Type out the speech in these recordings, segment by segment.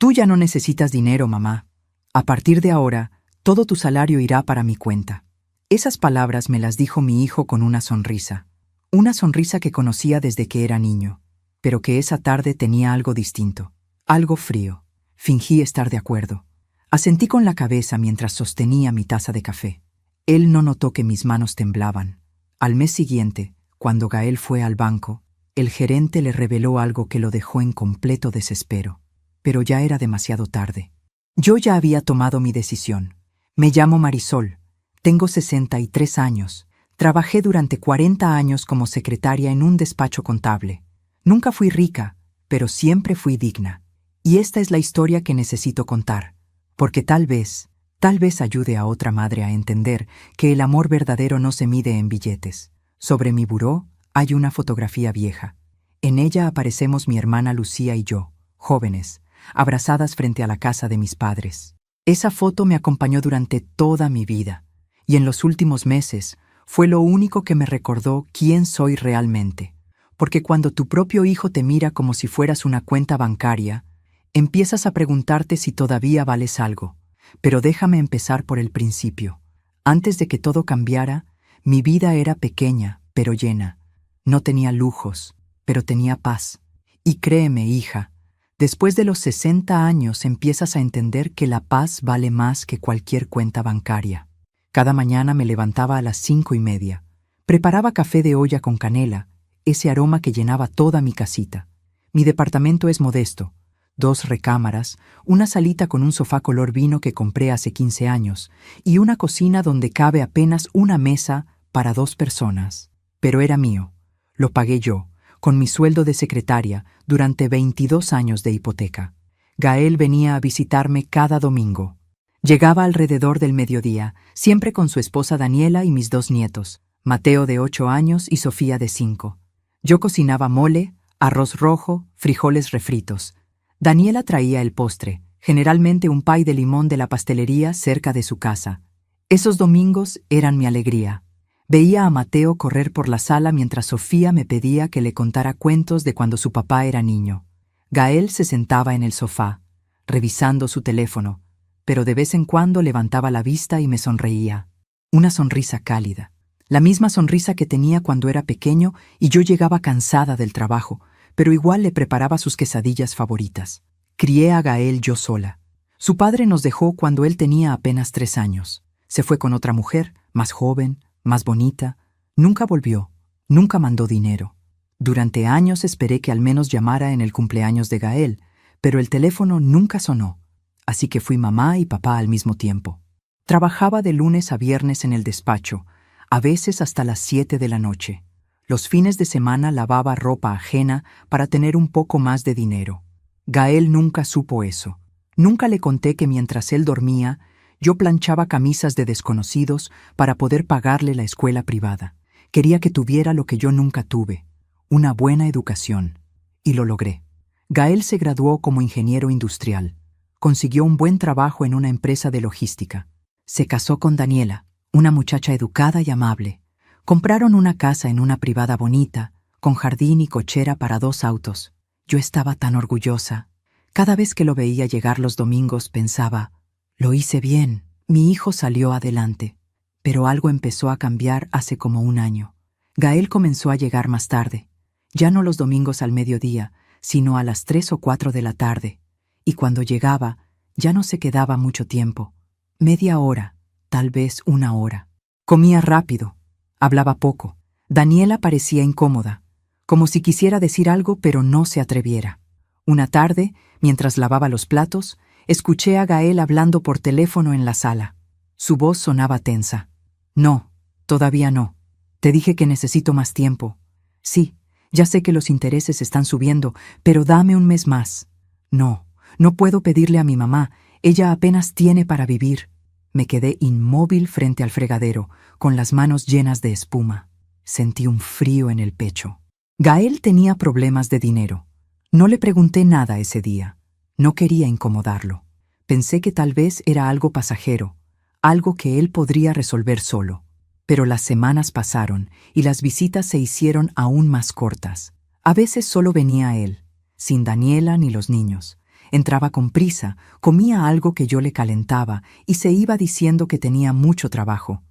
Tú ya no necesitas dinero, mamá. A partir de ahora, todo tu salario irá para mi cuenta. Esas palabras me las dijo mi hijo con una sonrisa que conocía desde que era niño, pero que esa tarde tenía algo distinto, algo frío. Fingí estar de acuerdo. Asentí con la cabeza mientras sostenía mi taza de café. Él no notó que mis manos temblaban. Al mes siguiente, cuando Gael fue al banco, el gerente le reveló algo que lo dejó en completo desespero. Pero ya era demasiado tarde. Yo ya había tomado mi decisión. Me llamo Marisol. Tengo 63 años. Trabajé durante 40 años como secretaria en un despacho contable. Nunca fui rica, pero siempre fui digna. Y esta es la historia que necesito contar, porque tal vez ayude a otra madre a entender que el amor verdadero no se mide en billetes. Sobre mi buró hay una fotografía vieja. En ella aparecemos mi hermana Lucía y yo, jóvenes, abrazadas frente a la casa de mis padres. Esa foto me acompañó durante toda mi vida, y en los últimos meses fue lo único que me recordó quién soy realmente. Porque cuando tu propio hijo te mira como si fueras una cuenta bancaria, empiezas a preguntarte si todavía vales algo. Pero déjame empezar por el principio. Antes de que todo cambiara, mi vida era pequeña, pero llena. No tenía lujos, pero tenía paz. Y créeme, hija, después de los 60 años empiezas a entender que la paz vale más que cualquier cuenta bancaria. Cada mañana me levantaba a las 5:30. Preparaba café de olla con canela, ese aroma que llenaba toda mi casita. Mi departamento es modesto. 2 recámaras, una salita con un sofá color vino que compré hace 15 años y una cocina donde cabe apenas una mesa para 2 personas. Pero era mío. Lo pagué yo, con mi sueldo de secretaria, durante 22 años de hipoteca. Gael venía a visitarme cada domingo. Llegaba alrededor del mediodía, siempre con su esposa Daniela y mis 2 nietos, Mateo de 8 años y Sofía de 5. Yo cocinaba mole, arroz rojo, frijoles refritos. Daniela traía el postre, generalmente un pay de limón de la pastelería cerca de su casa. Esos domingos eran mi alegría. Veía a Mateo correr por la sala mientras Sofía me pedía que le contara cuentos de cuando su papá era niño. Gael se sentaba en el sofá, revisando su teléfono, pero de vez en cuando levantaba la vista y me sonreía. Una sonrisa cálida. La misma sonrisa que tenía cuando era pequeño y yo llegaba cansada del trabajo, pero igual le preparaba sus quesadillas favoritas. Crié a Gael yo sola. Su padre nos dejó cuando él tenía apenas 3 años. Se fue con otra mujer, más joven, más bonita. Nunca volvió, nunca mandó dinero. Durante años esperé que al menos llamara en el cumpleaños de Gael, pero el teléfono nunca sonó, así que fui mamá y papá al mismo tiempo. Trabajaba de lunes a viernes en el despacho, a veces hasta las 7 de la noche. Los fines de semana lavaba ropa ajena para tener un poco más de dinero. Gael nunca supo eso. Nunca le conté que mientras él dormía, yo planchaba camisas de desconocidos para poder pagarle la escuela privada. Quería que tuviera lo que yo nunca tuve, una buena educación. Y lo logré. Gael se graduó como ingeniero industrial. Consiguió un buen trabajo en una empresa de logística. Se casó con Daniela, una muchacha educada y amable. Compraron una casa en una privada bonita, con jardín y cochera para 2 autos. Yo estaba tan orgullosa. Cada vez que lo veía llegar los domingos pensaba, lo hice bien, mi hijo salió adelante. Pero algo empezó a cambiar hace como 1 año. Gael comenzó a llegar más tarde, ya no los domingos al mediodía, sino a las 3 o 4 de la tarde. Y cuando llegaba, ya no se quedaba mucho tiempo. Media hora, tal vez 1 hora. Comía rápido. Hablaba poco. Daniela parecía incómoda, como si quisiera decir algo pero no se atreviera. Una tarde, mientras lavaba los platos, escuché a Gael hablando por teléfono en la sala. Su voz sonaba tensa. No, todavía no. Te dije que necesito más tiempo. Sí, ya sé que los intereses están subiendo, pero dame 1 mes más. No, no puedo pedirle a mi mamá, ella apenas tiene para vivir. Me quedé inmóvil frente al fregadero, con las manos llenas de espuma. Sentí un frío en el pecho. Gael tenía problemas de dinero. No le pregunté nada ese día. No quería incomodarlo. Pensé que tal vez era algo pasajero, algo que él podría resolver solo. Pero las semanas pasaron y las visitas se hicieron aún más cortas. A veces solo venía él, sin Daniela ni los niños. Entraba con prisa, comía algo que yo le calentaba y se iba diciendo que tenía mucho trabajo.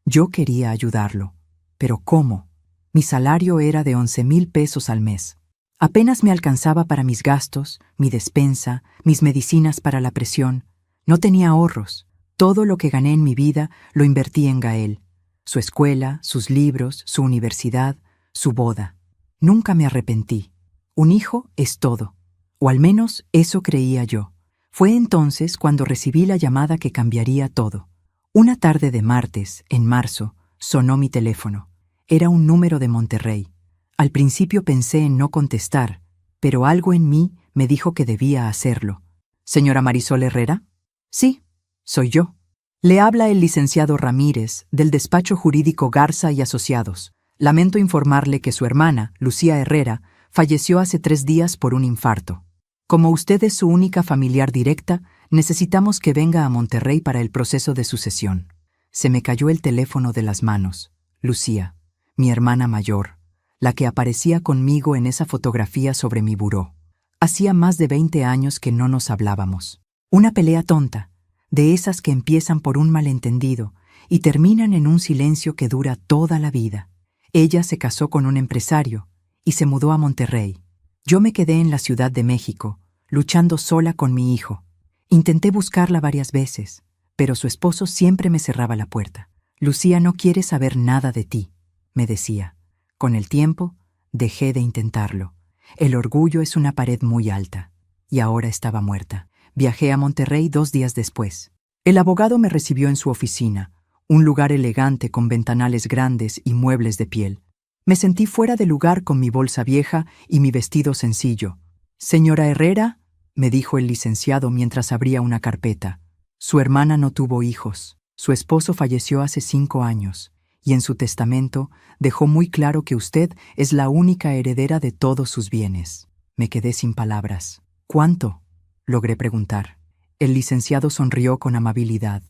Yo quería ayudarlo. ¿Pero cómo? Mi salario era de 11,000 pesos al mes. Apenas me alcanzaba para mis gastos, mi despensa, mis medicinas para la presión. No tenía ahorros. Todo lo que gané en mi vida lo invertí en Gael. Su escuela, sus libros, su universidad, su boda. Nunca me arrepentí. Un hijo es todo. O al menos eso creía yo. Fue entonces cuando recibí la llamada que cambiaría todo. Una tarde de martes, en marzo, sonó mi teléfono. Era un número de Monterrey. Al principio pensé en no contestar, pero algo en mí me dijo que debía hacerlo. ¿Señora Marisol Herrera? Sí, soy yo. Le habla el licenciado Ramírez, del despacho jurídico Garza y Asociados. Lamento informarle que su hermana, Lucía Herrera, falleció hace 3 días por un infarto. Como usted es su única familiar directa, necesitamos que venga a Monterrey para el proceso de sucesión. Se me cayó el teléfono de las manos. Lucía, mi hermana mayor, la que aparecía conmigo en esa fotografía sobre mi buró. Hacía más de 20 años que no nos hablábamos. Una pelea tonta, de esas que empiezan por un malentendido y terminan en un silencio que dura toda la vida. Ella se casó con un empresario y se mudó a Monterrey. Yo me quedé en la Ciudad de México, luchando sola con mi hijo. Intenté buscarla varias veces, pero su esposo siempre me cerraba la puerta. Lucía no quiere saber nada de ti, me decía. Con el tiempo, dejé de intentarlo. El orgullo es una pared muy alta. Y ahora estaba muerta. Viajé a Monterrey 2 días después. El abogado me recibió en su oficina, un lugar elegante con ventanales grandes y muebles de piel. Me sentí fuera de lugar con mi bolsa vieja y mi vestido sencillo. «Señora Herrera», me dijo el licenciado mientras abría una carpeta. Su hermana no tuvo hijos. Su esposo falleció hace 5 años, y en su testamento dejó muy claro que usted es la única heredera de todos sus bienes. Me quedé sin palabras. «¿Cuánto?», logré preguntar. El licenciado sonrió con amabilidad.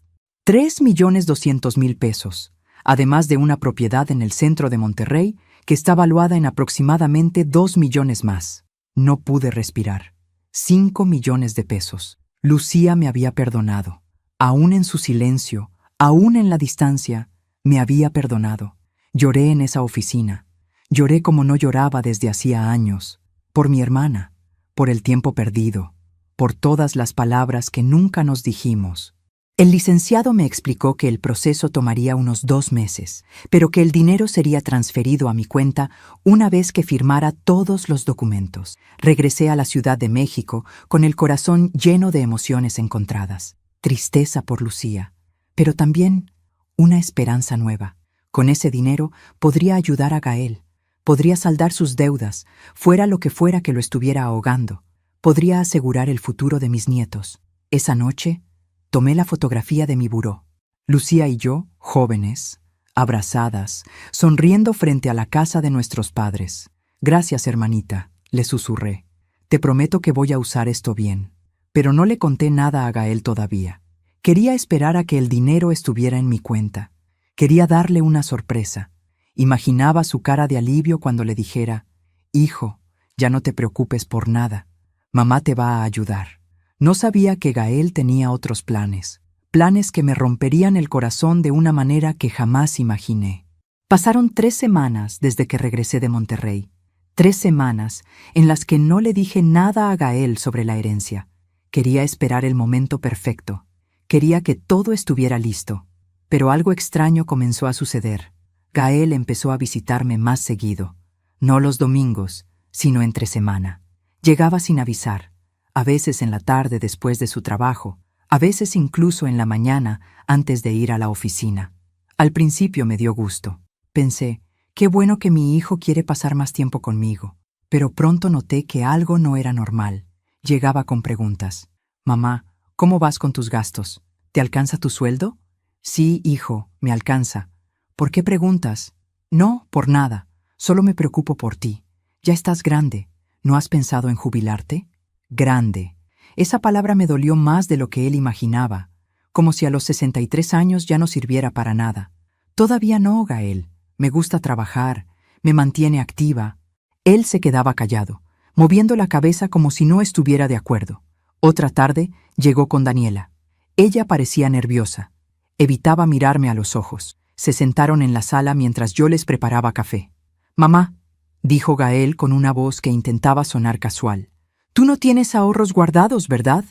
3,200,000 pesos, además de una propiedad en el centro de Monterrey que está valuada en aproximadamente 2 millones más. No pude respirar. 5 millones de pesos. Lucía me había perdonado. Aún en su silencio, aún en la distancia, me había perdonado. Lloré en esa oficina. Lloré como no lloraba desde hacía años. Por mi hermana, por el tiempo perdido, por todas las palabras que nunca nos dijimos. El licenciado me explicó que el proceso tomaría unos 2 meses, pero que el dinero sería transferido a mi cuenta una vez que firmara todos los documentos. Regresé a la Ciudad de México con el corazón lleno de emociones encontradas. Tristeza por Lucía, pero también una esperanza nueva. Con ese dinero podría ayudar a Gael, podría saldar sus deudas, fuera lo que fuera que lo estuviera ahogando. Podría asegurar el futuro de mis nietos. Esa noche, tomé la fotografía de mi buró. Lucía y yo, jóvenes, abrazadas, sonriendo frente a la casa de nuestros padres. «Gracias, hermanita», le susurré. «Te prometo que voy a usar esto bien». Pero no le conté nada a Gael todavía. Quería esperar a que el dinero estuviera en mi cuenta. Quería darle una sorpresa. Imaginaba su cara de alivio cuando le dijera: «Hijo, ya no te preocupes por nada. Mamá te va a ayudar». No sabía que Gael tenía otros planes, planes que me romperían el corazón de una manera que jamás imaginé. Pasaron 3 semanas desde que regresé de Monterrey. 3 semanas en las que no le dije nada a Gael sobre la herencia. Quería esperar el momento perfecto. Quería que todo estuviera listo. Pero algo extraño comenzó a suceder. Gael empezó a visitarme más seguido. No los domingos, sino entre semana. Llegaba sin avisar. A veces en la tarde después de su trabajo, a veces incluso en la mañana antes de ir a la oficina. Al principio me dio gusto. Pensé, qué bueno que mi hijo quiere pasar más tiempo conmigo. Pero pronto noté que algo no era normal. Llegaba con preguntas. «Mamá, ¿cómo vas con tus gastos? ¿Te alcanza tu sueldo?» «Sí, hijo, me alcanza». «¿Por qué preguntas?» «No, por nada. Solo me preocupo por ti. Ya estás grande. ¿No has pensado en jubilarte?» Grande. Esa palabra me dolió más de lo que él imaginaba, como si a los 63 años ya no sirviera para nada. Todavía no, Gael. Me gusta trabajar, me mantiene activa. Él se quedaba callado, moviendo la cabeza como si no estuviera de acuerdo. Otra tarde llegó con Daniela. Ella parecía nerviosa. Evitaba mirarme a los ojos. Se sentaron en la sala mientras yo les preparaba café. «Mamá», dijo Gael con una voz que intentaba sonar casual, «tú no tienes ahorros guardados, ¿verdad?»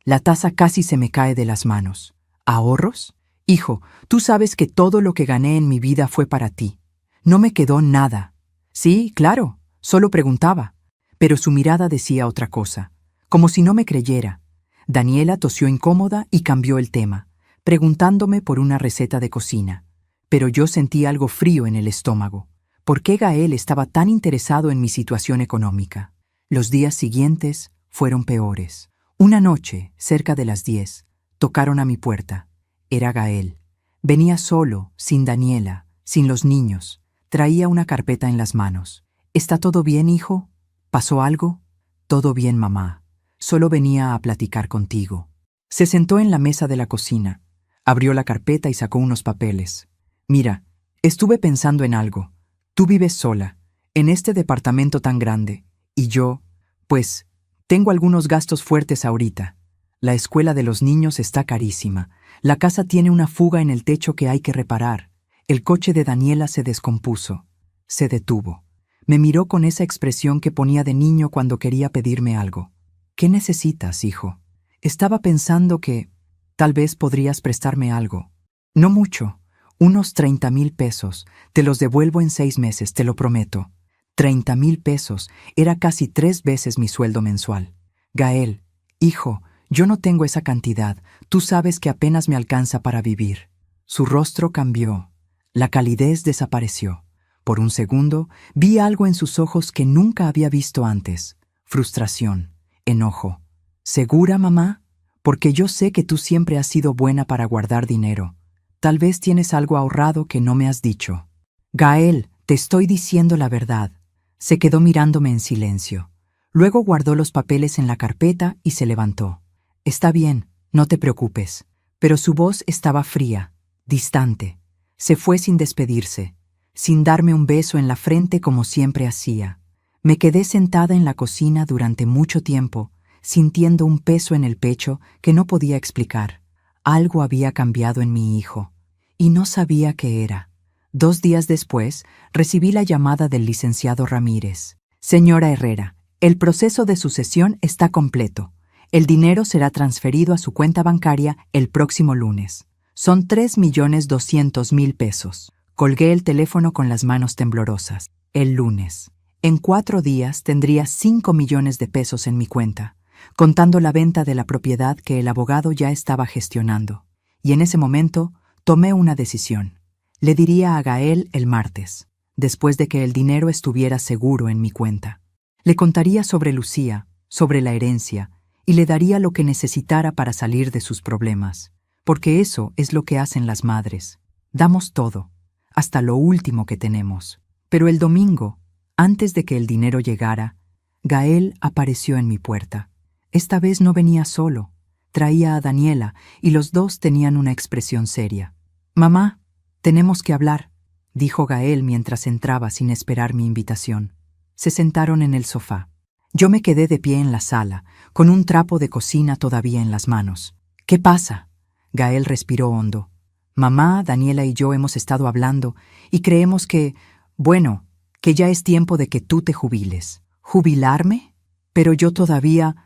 La taza casi se me cae de las manos. ¿Ahorros? Hijo, tú sabes que todo lo que gané en mi vida fue para ti. No me quedó nada. Sí, claro, solo preguntaba. Pero su mirada decía otra cosa, como si no me creyera. Daniela tosió incómoda y cambió el tema, preguntándome por una receta de cocina. Pero yo sentí algo frío en el estómago. ¿Por qué Gael estaba tan interesado en mi situación económica? Los días siguientes fueron peores. Una noche, cerca de las 10, tocaron a mi puerta. Era Gael. Venía solo, sin Daniela, sin los niños. Traía una carpeta en las manos. «¿Está todo bien, hijo? ¿Pasó algo?» «Todo bien, mamá. Solo venía a platicar contigo». Se sentó en la mesa de la cocina. Abrió la carpeta y sacó unos papeles. «Mira, estuve pensando en algo. Tú vives sola, en este departamento tan grande, y yo, pues, tengo algunos gastos fuertes ahorita. La escuela de los niños está carísima. La casa tiene una fuga en el techo que hay que reparar. El coche de Daniela se descompuso». Se detuvo. Me miró con esa expresión que ponía de niño cuando quería pedirme algo. «¿Qué necesitas, hijo?» Estaba pensando que tal vez podrías prestarme algo. No mucho. Unos 30,000 pesos. Te los devuelvo en 6 meses, te lo prometo. 30,000 pesos. Era casi 3 veces mi sueldo mensual. Gael, hijo, yo no tengo esa cantidad. Tú sabes que apenas me alcanza para vivir. Su rostro cambió. La calidez desapareció. Por un segundo, vi algo en sus ojos que nunca había visto antes. Frustración, enojo. ¿Segura, mamá? Porque yo sé que tú siempre has sido buena para guardar dinero. Tal vez tienes algo ahorrado que no me has dicho. Gael, te estoy diciendo la verdad. Se quedó mirándome en silencio. Luego guardó los papeles en la carpeta y se levantó. Está bien, no te preocupes. Pero su voz estaba fría, distante. Se fue sin despedirse, sin darme un beso en la frente como siempre hacía. Me quedé sentada en la cocina durante mucho tiempo, sintiendo un peso en el pecho que no podía explicar. Algo había cambiado en mi hijo, y no sabía qué era. 2 días después, recibí la llamada del licenciado Ramírez. «Señora Herrera, el proceso de sucesión está completo. El dinero será transferido a su cuenta bancaria el próximo lunes. Son 3,200,000 pesos». Colgué el teléfono con las manos temblorosas. El lunes. En 4 días tendría 5 millones de pesos en mi cuenta, contando la venta de la propiedad que el abogado ya estaba gestionando. Y en ese momento tomé una decisión. Le diría a Gael el martes, después de que el dinero estuviera seguro en mi cuenta. Le contaría sobre Lucía, sobre la herencia, y le daría lo que necesitara para salir de sus problemas. Porque eso es lo que hacen las madres. Damos todo, hasta lo último que tenemos. Pero el domingo, antes de que el dinero llegara, Gael apareció en mi puerta. Esta vez no venía solo. Traía a Daniela y los dos tenían una expresión seria. «Mamá, tenemos que hablar», dijo Gael mientras entraba sin esperar mi invitación. Se sentaron en el sofá. Yo me quedé de pie en la sala, con un trapo de cocina todavía en las manos. «¿Qué pasa?» Gael respiró hondo. «Mamá, Daniela y yo hemos estado hablando y creemos que, bueno, que ya es tiempo de que tú te jubiles». «¿Jubilarme? Pero yo todavía...»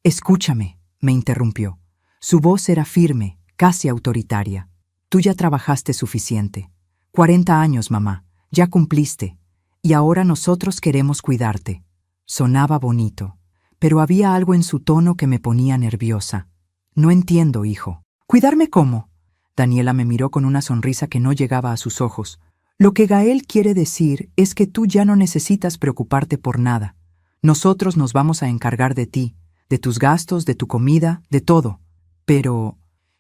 «Escúchame», me interrumpió. Su voz era firme, casi autoritaria. «Tú ya trabajaste suficiente. 40 años, mamá. Ya cumpliste. Y ahora nosotros queremos cuidarte». Sonaba bonito, pero había algo en su tono que me ponía nerviosa. «No entiendo, hijo». «¿Cuidarme cómo?» Daniela me miró con una sonrisa que no llegaba a sus ojos. «Lo que Gael quiere decir es que tú ya no necesitas preocuparte por nada. Nosotros nos vamos a encargar de ti, de tus gastos, de tu comida, de todo. Pero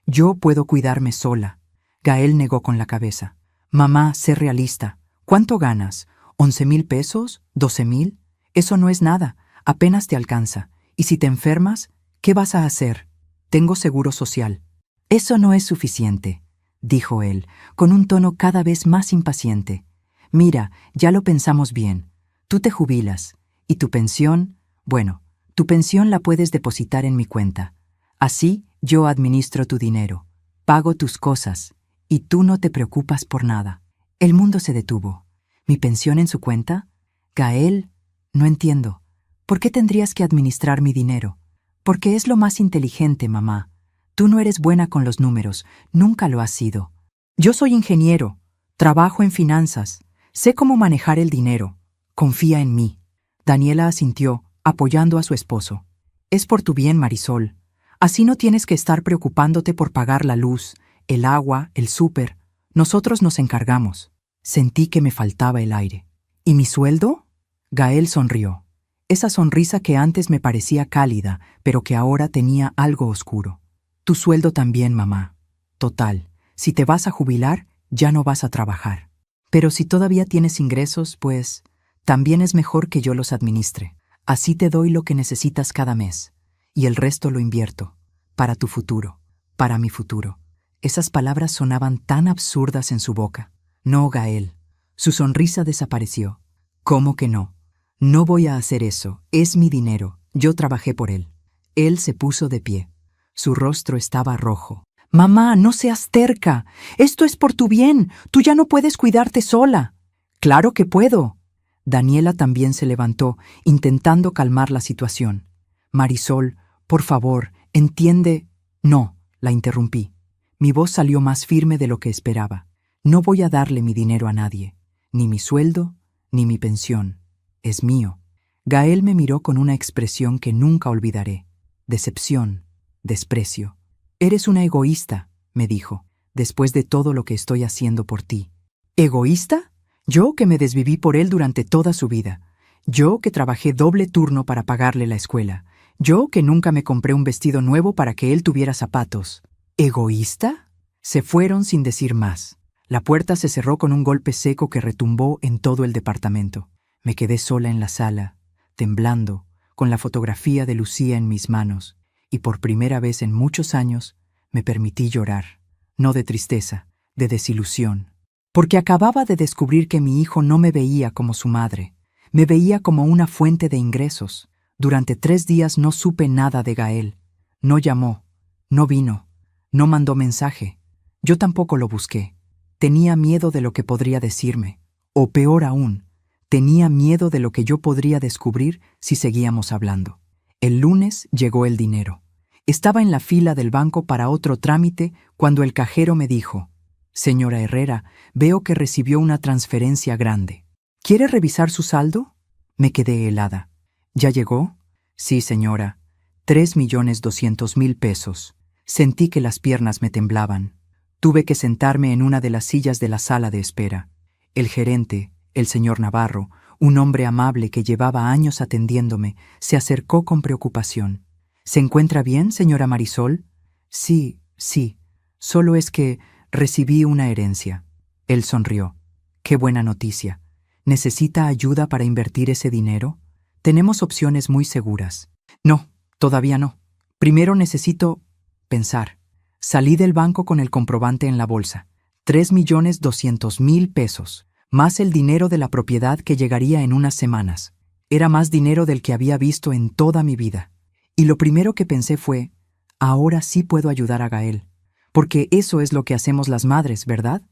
yo puedo cuidarme sola». Gael negó con la cabeza. «Mamá, sé realista. ¿Cuánto ganas? ¿11,000 pesos? ¿12,000? Eso no es nada. Apenas te alcanza. Y si te enfermas, ¿qué vas a hacer? Tengo seguro social». «Eso no es suficiente», dijo él, con un tono cada vez más impaciente. «Mira, ya lo pensamos bien. Tú te jubilas. Y tu pensión, bueno, tu pensión la puedes depositar en mi cuenta. Así yo administro tu dinero, pago tus cosas, y tú no te preocupas por nada. El mundo se detuvo. ¿Mi pensión en su cuenta? Gael, no entiendo. ¿Por qué tendrías que administrar mi dinero? Porque es lo más inteligente, mamá. Tú no eres buena con los números, nunca lo has sido. Yo soy ingeniero, trabajo en finanzas, sé cómo manejar el dinero. Confía en mí. Daniela asintió, apoyando a su esposo. Es por tu bien, Marisol. Así no tienes que estar preocupándote por pagar la luz, el agua, el súper. Nosotros nos encargamos. Sentí que me faltaba el aire. ¿Y mi sueldo? Gael sonrió. Esa sonrisa que antes me parecía cálida, pero que ahora tenía algo oscuro. Tu sueldo también, mamá. Total, si te vas a jubilar, ya no vas a trabajar. Pero si todavía tienes ingresos, pues, también es mejor que yo los administre. Así te doy lo que necesitas cada mes. Y el resto lo invierto. Para tu futuro. Para mi futuro. Esas palabras sonaban tan absurdas en su boca. No, Gael. Su sonrisa desapareció. ¿Cómo que no? No voy a hacer eso. Es mi dinero. Yo trabajé por él. Él se puso de pie. Su rostro estaba rojo. Mamá, no seas terca. Esto es por tu bien. Tú ya no puedes cuidarte sola. Claro que puedo. Daniela también se levantó, intentando calmar la situación. Marisol, por favor, entiende. No, la interrumpí. Mi voz salió más firme de lo que esperaba. No voy a darle mi dinero a nadie. Ni mi sueldo, ni mi pensión. Es mío. Gael me miró con una expresión que nunca olvidaré. Decepción, desprecio. Eres una egoísta, me dijo, después de todo lo que estoy haciendo por ti. ¿Egoísta? Yo que me desviví por él durante toda su vida. Yo que trabajé doble turno para pagarle la escuela. Yo que nunca me compré un vestido nuevo para que él tuviera zapatos. ¿Egoísta? Se fueron sin decir más. La puerta se cerró con un golpe seco que retumbó en todo el departamento. Me quedé sola en la sala, temblando, con la fotografía de Lucía en mis manos, y por primera vez en muchos años me permití llorar, no de tristeza, de desilusión, porque acababa de descubrir que mi hijo no me veía como su madre, me veía como una fuente de ingresos. Durante 3 días no supe nada de Gael. No llamó, no vino, no mandó mensaje. Yo tampoco lo busqué. Tenía miedo de lo que podría decirme, o peor aún, tenía miedo de lo que yo podría descubrir si seguíamos hablando. El lunes llegó el dinero. Estaba en la fila del banco para otro trámite cuando el cajero me dijo: «Señora Herrera, veo que recibió una transferencia grande. ¿Quiere revisar su saldo?» Me quedé helada. ¿Ya llegó? Sí, señora. 3.200.000 pesos. Sentí que las piernas me temblaban. Tuve que sentarme en una de las sillas de la sala de espera. El gerente, el señor Navarro, un hombre amable que llevaba años atendiéndome, se acercó con preocupación. ¿Se encuentra bien, señora Marisol? Sí, sí. Solo es que recibí una herencia. Él sonrió. Qué buena noticia. ¿Necesita ayuda para invertir ese dinero? Tenemos opciones muy seguras. No, todavía no. Primero necesito pensar. Salí del banco con el comprobante en la bolsa. 3.200.000 pesos, más el dinero de la propiedad que llegaría en unas semanas. Era más dinero del que había visto en toda mi vida. Y lo primero que pensé fue, ahora sí puedo ayudar a Gael. Porque eso es lo que hacemos las madres, ¿verdad?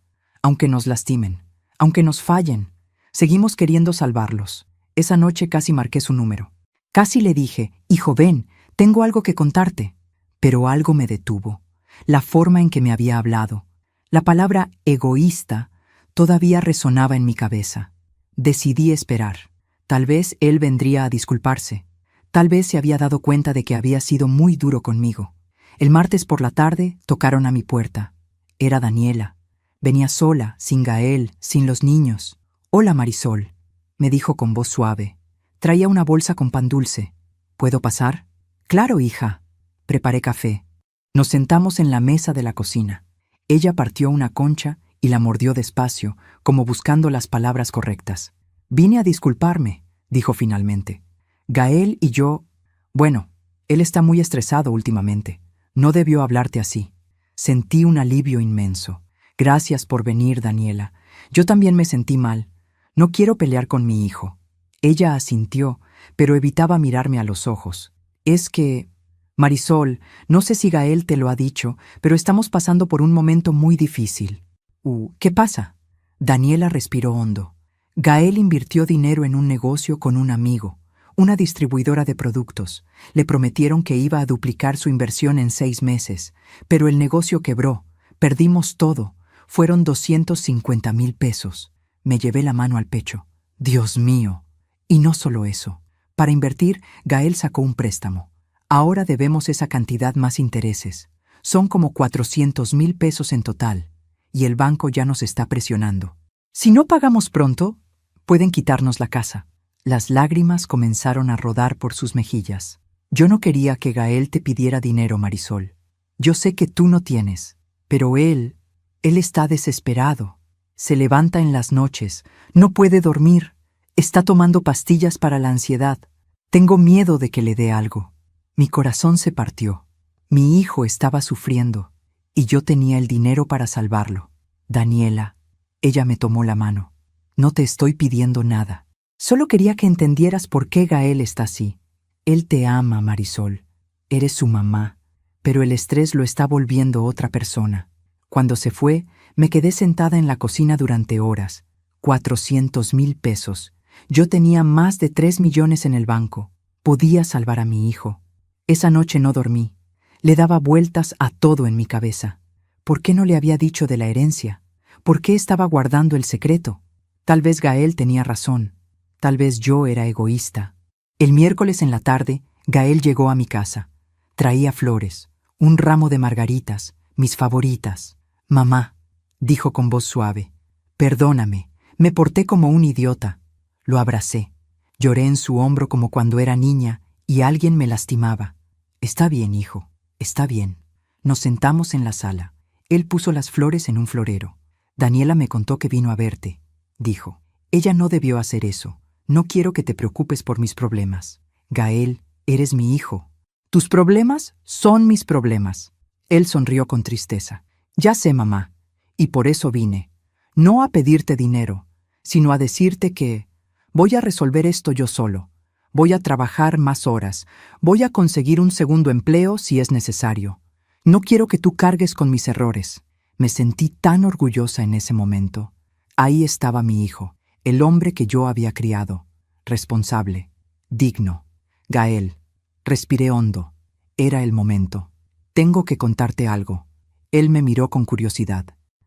Aunque nos lastimen, aunque nos fallen, seguimos queriendo salvarlos. Esa noche casi marqué su número. Casi le dije: «Hijo, ven, tengo algo que contarte». Pero algo me detuvo. La forma en que me había hablado. La palabra egoísta todavía resonaba en mi cabeza. Decidí esperar. Tal vez él vendría a disculparse. Tal vez se había dado cuenta de que había sido muy duro conmigo. El martes por la tarde tocaron a mi puerta. Era Daniela. Venía sola, sin Gael, sin los niños. «Hola, Marisol», me dijo con voz suave. Traía una bolsa con pan dulce. ¿Puedo pasar? Claro, hija. Preparé café. Nos sentamos en la mesa de la cocina. Ella partió una concha y la mordió despacio, como buscando las palabras correctas. «Vine a disculparme», dijo finalmente. «Gael y yo... Bueno, él está muy estresado últimamente. No debió hablarte así». Sentí un alivio inmenso. «Gracias por venir, Daniela. Yo también me sentí mal. No quiero pelear con mi hijo». Ella asintió, pero evitaba mirarme a los ojos. «Es que Marisol, no sé si Gael te lo ha dicho, pero estamos pasando por un momento muy difícil. ¿Qué pasa? Daniela respiró hondo. Gael invirtió dinero en un negocio con un amigo, una distribuidora de productos. Le prometieron que iba a duplicar su inversión en 6 meses, pero el negocio quebró. Perdimos todo. Fueron 250,000 pesos. Me llevé la mano al pecho. Dios mío. Y no solo eso. Para invertir, Gael sacó un préstamo. Ahora debemos esa cantidad más intereses. Son como 400,000 pesos en total. Y el banco ya nos está presionando. Si no pagamos pronto, pueden quitarnos la casa. Las lágrimas comenzaron a rodar por sus mejillas. Yo no quería que Gael te pidiera dinero, Marisol. Yo sé que tú no tienes, pero él está desesperado. Se levanta en las noches, no puede dormir, está tomando pastillas para la ansiedad. Tengo miedo de que le dé algo. Mi corazón se partió. Mi hijo estaba sufriendo, y yo tenía el dinero para salvarlo. Daniela, ella me tomó la mano. No te estoy pidiendo nada. Solo quería que entendieras por qué Gael está así. Él te ama, Marisol. Eres su mamá, pero el estrés lo está volviendo otra persona. Cuando se fue, me quedé sentada en la cocina durante horas. 400,000 pesos. Yo tenía más de 3 millones en el banco. Podía salvar a mi hijo. Esa noche no dormí. Le daba vueltas a todo en mi cabeza. ¿Por qué no le había dicho de la herencia? ¿Por qué estaba guardando el secreto? Tal vez Gael tenía razón. Tal vez yo era egoísta. El miércoles en la tarde, Gael llegó a mi casa. Traía flores, un ramo de margaritas, mis favoritas. Mamá, dijo con voz suave, perdóname, me porté como un idiota. Lo abracé. Lloré en su hombro como cuando era niña y alguien me lastimaba. Está bien, hijo, está bien. Nos sentamos en la sala. Él puso las flores en un florero. Daniela me contó que vino a verte, dijo. Ella no debió hacer eso. No quiero que te preocupes por mis problemas. Gael, eres mi hijo. Tus problemas son mis problemas. Él sonrió con tristeza. Ya sé, mamá, y por eso vine. No a pedirte dinero, sino a decirte que voy a resolver esto yo solo. Voy a trabajar más horas. Voy a conseguir un segundo empleo si es necesario. No quiero que tú cargues con mis errores. Me sentí tan orgullosa en ese momento. Ahí estaba mi hijo, el hombre que yo había criado. Responsable, digno. Gael, respiré hondo. Era el momento. Tengo que contarte algo. Él me miró con curiosidad.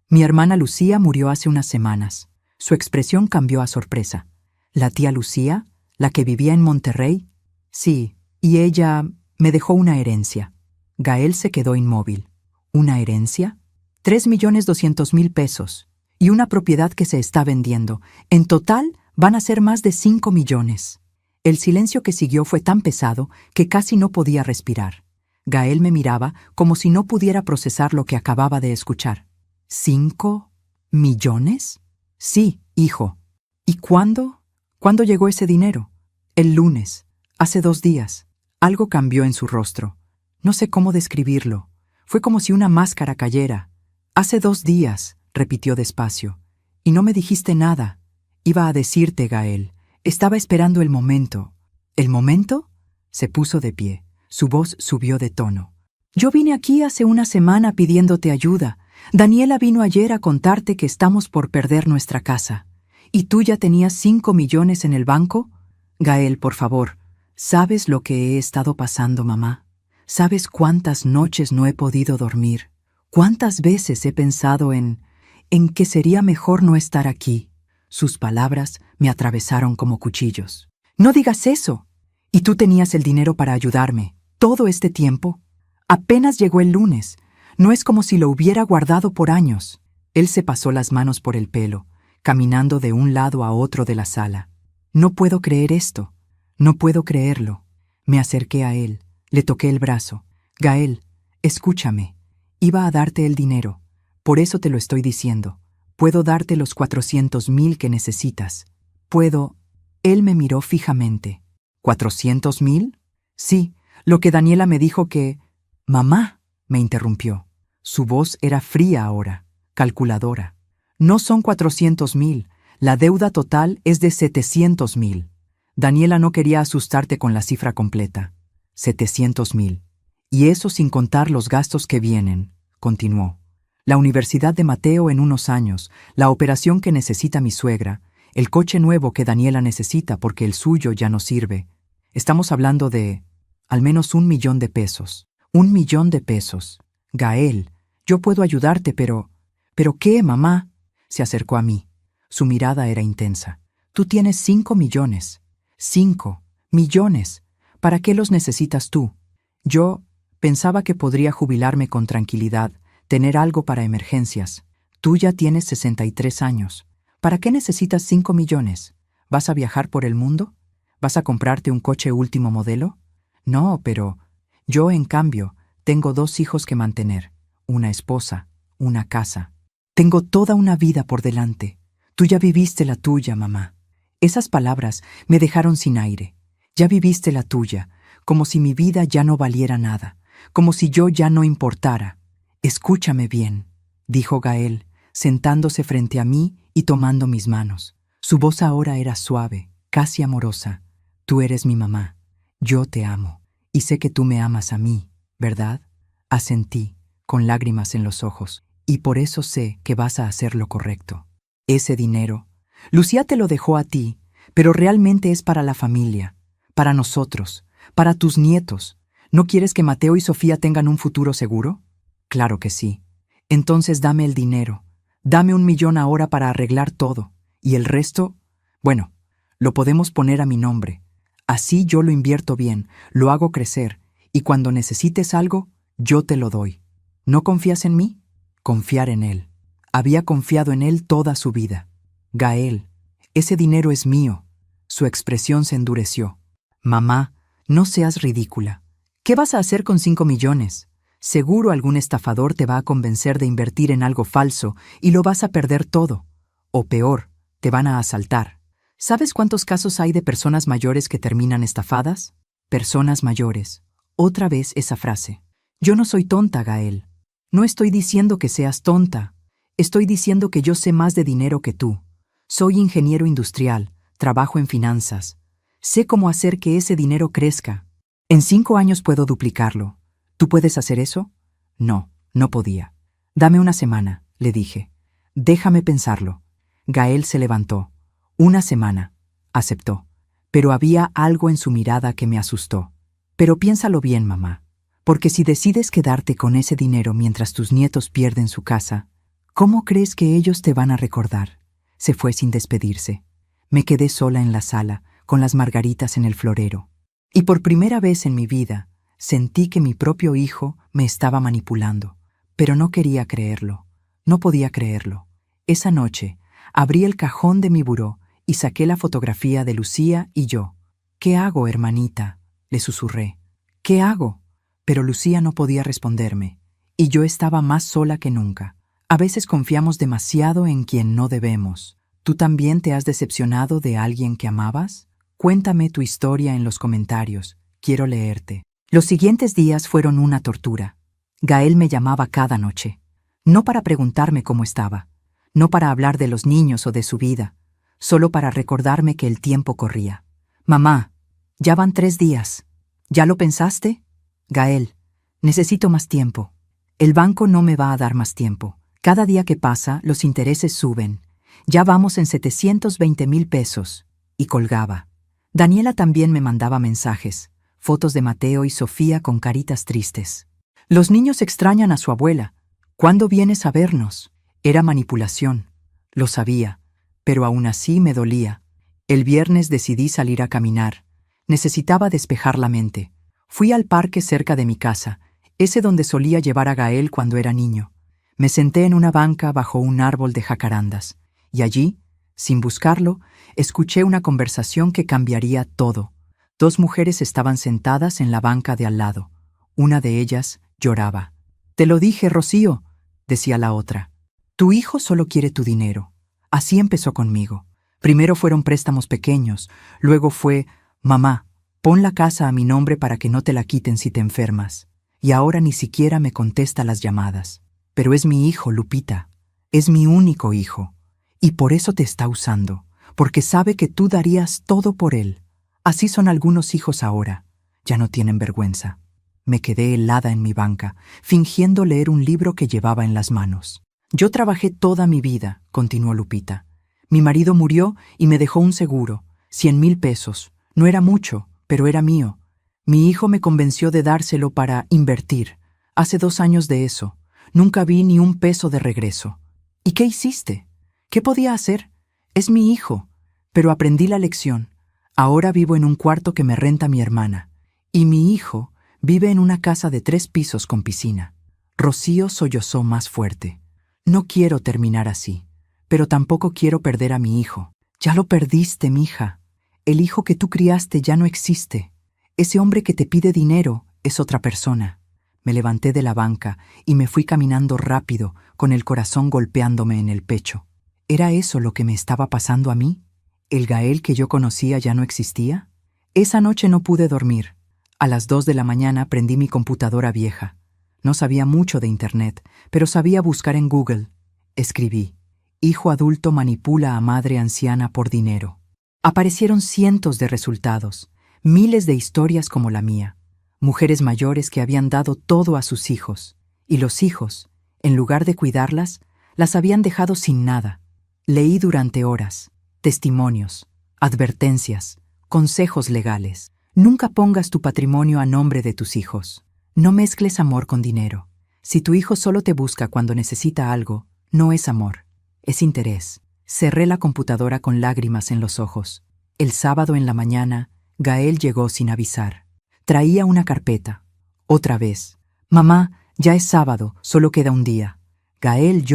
Mi hermana Lucía murió hace unas semanas. Su expresión cambió a sorpresa. ¿La tía Lucía? ¿La que vivía en Monterrey? Sí, y ella me dejó una herencia. Gael se quedó inmóvil. ¿Una herencia? 3,200,000 pesos. Y una propiedad que se está vendiendo. En total van a ser más de 5 millones. El silencio que siguió fue tan pesado que casi no podía respirar. Gael me miraba como si no pudiera procesar lo que acababa de escuchar. ¿5 millones? Sí, hijo. ¿Y cuándo? ¿Cuándo llegó ese dinero? El lunes, hace 2 días. Algo cambió en su rostro. No sé cómo describirlo. Fue como si una máscara cayera. Hace 2 días, repitió despacio. Y no me dijiste nada. Iba a decirte, Gael. Estaba esperando el momento. ¿El momento? Se puso de pie. Su voz subió de tono. Yo vine aquí hace una semana pidiéndote ayuda. Daniela vino ayer a contarte que estamos por perder nuestra casa. ¿Y tú ya tenías 5 millones en el banco? Gael, por favor, ¿sabes lo que he estado pasando, mamá? ¿Sabes cuántas noches no he podido dormir? ¿Cuántas veces he pensado en que sería mejor no estar aquí? Sus palabras me atravesaron como cuchillos. No digas eso. Y tú tenías el dinero para ayudarme. ¿Todo este tiempo? Apenas llegó el lunes. No es como si lo hubiera guardado por años. Él se pasó las manos por el pelo, caminando de un lado a otro de la sala. No puedo creer esto. No puedo creerlo. Me acerqué a él. Le toqué el brazo. Gael, escúchame. Iba a darte el dinero. Por eso te lo estoy diciendo. Puedo darte los 400,000 que necesitas. Puedo... Él me miró fijamente. ¿400,000? Sí, lo que Daniela me dijo que... Mamá, me interrumpió. Su voz era fría ahora, calculadora. No son 400,000. La deuda total es de 700,000. Daniela no quería asustarte con la cifra completa. 700,000. Y eso sin contar los gastos que vienen, continuó. La universidad de Mateo en unos años, la operación que necesita mi suegra, el coche nuevo que Daniela necesita porque el suyo ya no sirve. Estamos hablando de al menos 1 millón de pesos. 1 millón de pesos. Gael, yo puedo ayudarte, pero... ¿Pero qué, mamá? Se acercó a mí. Su mirada era intensa. Tú tienes 5 millones. 5 millones. ¿Para qué los necesitas tú? Yo pensaba que podría jubilarme con tranquilidad, tener algo para emergencias. Tú ya tienes 63 años. ¿Para qué necesitas 5 millones? ¿Vas a viajar por el mundo? ¿Vas a comprarte un coche último modelo? No, pero yo, en cambio, tengo 2 hijos que mantener, una esposa, una casa. Tengo toda una vida por delante. Tú ya viviste la tuya, mamá. Esas palabras me dejaron sin aire. Ya viviste la tuya, como si mi vida ya no valiera nada, como si yo ya no importara. Escúchame bien, dijo Gael, sentándose frente a mí y tomando mis manos. Su voz ahora era suave, casi amorosa. Tú eres mi mamá. Yo te amo. Y sé que tú me amas a mí, ¿verdad? Asentí, con lágrimas en los ojos. Y por eso sé que vas a hacer lo correcto. Ese dinero, Lucía te lo dejó a ti, pero realmente es para la familia, para nosotros, para tus nietos. ¿No quieres que Mateo y Sofía tengan un futuro seguro? Claro que sí. Entonces dame el dinero. Dame 1 millón ahora para arreglar todo. Y el resto, bueno, lo podemos poner a mi nombre. Así yo lo invierto bien, lo hago crecer, y cuando necesites algo, yo te lo doy. ¿No confías en mí? Confiar en él. Había confiado en él toda su vida. Gael, ese dinero es mío. Su expresión se endureció. Mamá, no seas ridícula. ¿Qué vas a hacer con 5 millones? Seguro algún estafador te va a convencer de invertir en algo falso y lo vas a perder todo. O peor, te van a asaltar. ¿Sabes cuántos casos hay de personas mayores que terminan estafadas? Personas mayores. Otra vez esa frase. Yo no soy tonta, Gael. No estoy diciendo que seas tonta. Estoy diciendo que yo sé más de dinero que tú. Soy ingeniero industrial, trabajo en finanzas. Sé cómo hacer que ese dinero crezca. En 5 años puedo duplicarlo. ¿Tú puedes hacer eso? No, no podía. Dame una semana, le dije. Déjame pensarlo. Gael se levantó. Una semana. Aceptó. Pero había algo en su mirada que me asustó. Pero piénsalo bien, mamá. Porque si decides quedarte con ese dinero mientras tus nietos pierden su casa, ¿cómo crees que ellos te van a recordar? Se fue sin despedirse. Me quedé sola en la sala, con las margaritas en el florero. Y por primera vez en mi vida, sentí que mi propio hijo me estaba manipulando. Pero no quería creerlo. No podía creerlo. Esa noche, abrí el cajón de mi buró y saqué la fotografía de Lucía y yo. ¿Qué hago, hermanita?, le susurré. ¿Qué hago? Pero Lucía no podía responderme, y yo estaba más sola que nunca. A veces confiamos demasiado en quien no debemos. ¿Tú también te has decepcionado de alguien que amabas? Cuéntame tu historia en los comentarios. Quiero leerte. Los siguientes días fueron una tortura. Gael me llamaba cada noche. No para preguntarme cómo estaba, no para hablar de los niños o de su vida, solo para recordarme que el tiempo corría. Mamá, ya van 3 días. ¿Ya lo pensaste? Gael, necesito más tiempo. El banco no me va a dar más tiempo. Cada día que pasa, los intereses suben. Ya vamos en 720,000 pesos. Y colgaba. Daniela también me mandaba mensajes, fotos de Mateo y Sofía con caritas tristes. Los niños extrañan a su abuela. ¿Cuándo vienes a vernos? Era manipulación. Lo sabía, pero aún así me dolía. El viernes decidí salir a caminar. Necesitaba despejar la mente. Fui al parque cerca de mi casa, ese donde solía llevar a Gael cuando era niño. Me senté en una banca bajo un árbol de jacarandas, y allí, sin buscarlo, escuché una conversación que cambiaría todo. 2 mujeres estaban sentadas en la banca de al lado. Una de ellas lloraba. «Te lo dije, Rocío», decía la otra. «Tu hijo solo quiere tu dinero». Así empezó conmigo. Primero fueron préstamos pequeños, luego fue «Mamá, pon la casa a mi nombre para que no te la quiten si te enfermas». Y ahora ni siquiera me contesta las llamadas. Pero es mi hijo, Lupita. Es mi único hijo. Y por eso te está usando, porque sabe que tú darías todo por él. Así son algunos hijos ahora. Ya no tienen vergüenza. Me quedé helada en mi banca, fingiendo leer un libro que llevaba en las manos. Yo trabajé toda mi vida, continuó Lupita. Mi marido murió y me dejó un seguro, 100,000 pesos. No era mucho, pero era mío. Mi hijo me convenció de dárselo para invertir. Hace 2 años de eso. Nunca vi ni un peso de regreso. ¿Y qué hiciste? ¿Qué podía hacer? Es mi hijo. Pero aprendí la lección. Ahora vivo en un cuarto que me renta mi hermana. Y mi hijo vive en una casa de 3 pisos con piscina. Rocío sollozó más fuerte. No quiero terminar así, pero tampoco quiero perder a mi hijo. Ya lo perdiste, mija. El hijo que tú criaste ya no existe. Ese hombre que te pide dinero es otra persona. Me levanté de la banca y me fui caminando rápido, con el corazón golpeándome en el pecho. ¿Era eso lo que me estaba pasando a mí? ¿El Gael que yo conocía ya no existía? Esa noche no pude dormir. A las 2 de la mañana prendí mi computadora vieja. No sabía mucho de Internet, pero sabía buscar en Google. Escribí: hijo adulto manipula a madre anciana por dinero. Aparecieron cientos de resultados, miles de historias como la mía. Mujeres mayores que habían dado todo a sus hijos, y los hijos, en lugar de cuidarlas, las habían dejado sin nada. Leí durante horas testimonios, advertencias, consejos legales. Nunca pongas tu patrimonio a nombre de tus hijos. No mezcles amor con dinero. Si tu hijo solo te busca cuando necesita algo, no es amor, es interés. Cerré la computadora con lágrimas en los ojos. El sábado en la mañana, Gael llegó sin avisar. Traía una carpeta. Otra vez. Mamá, ya es sábado, solo queda un día. Gael,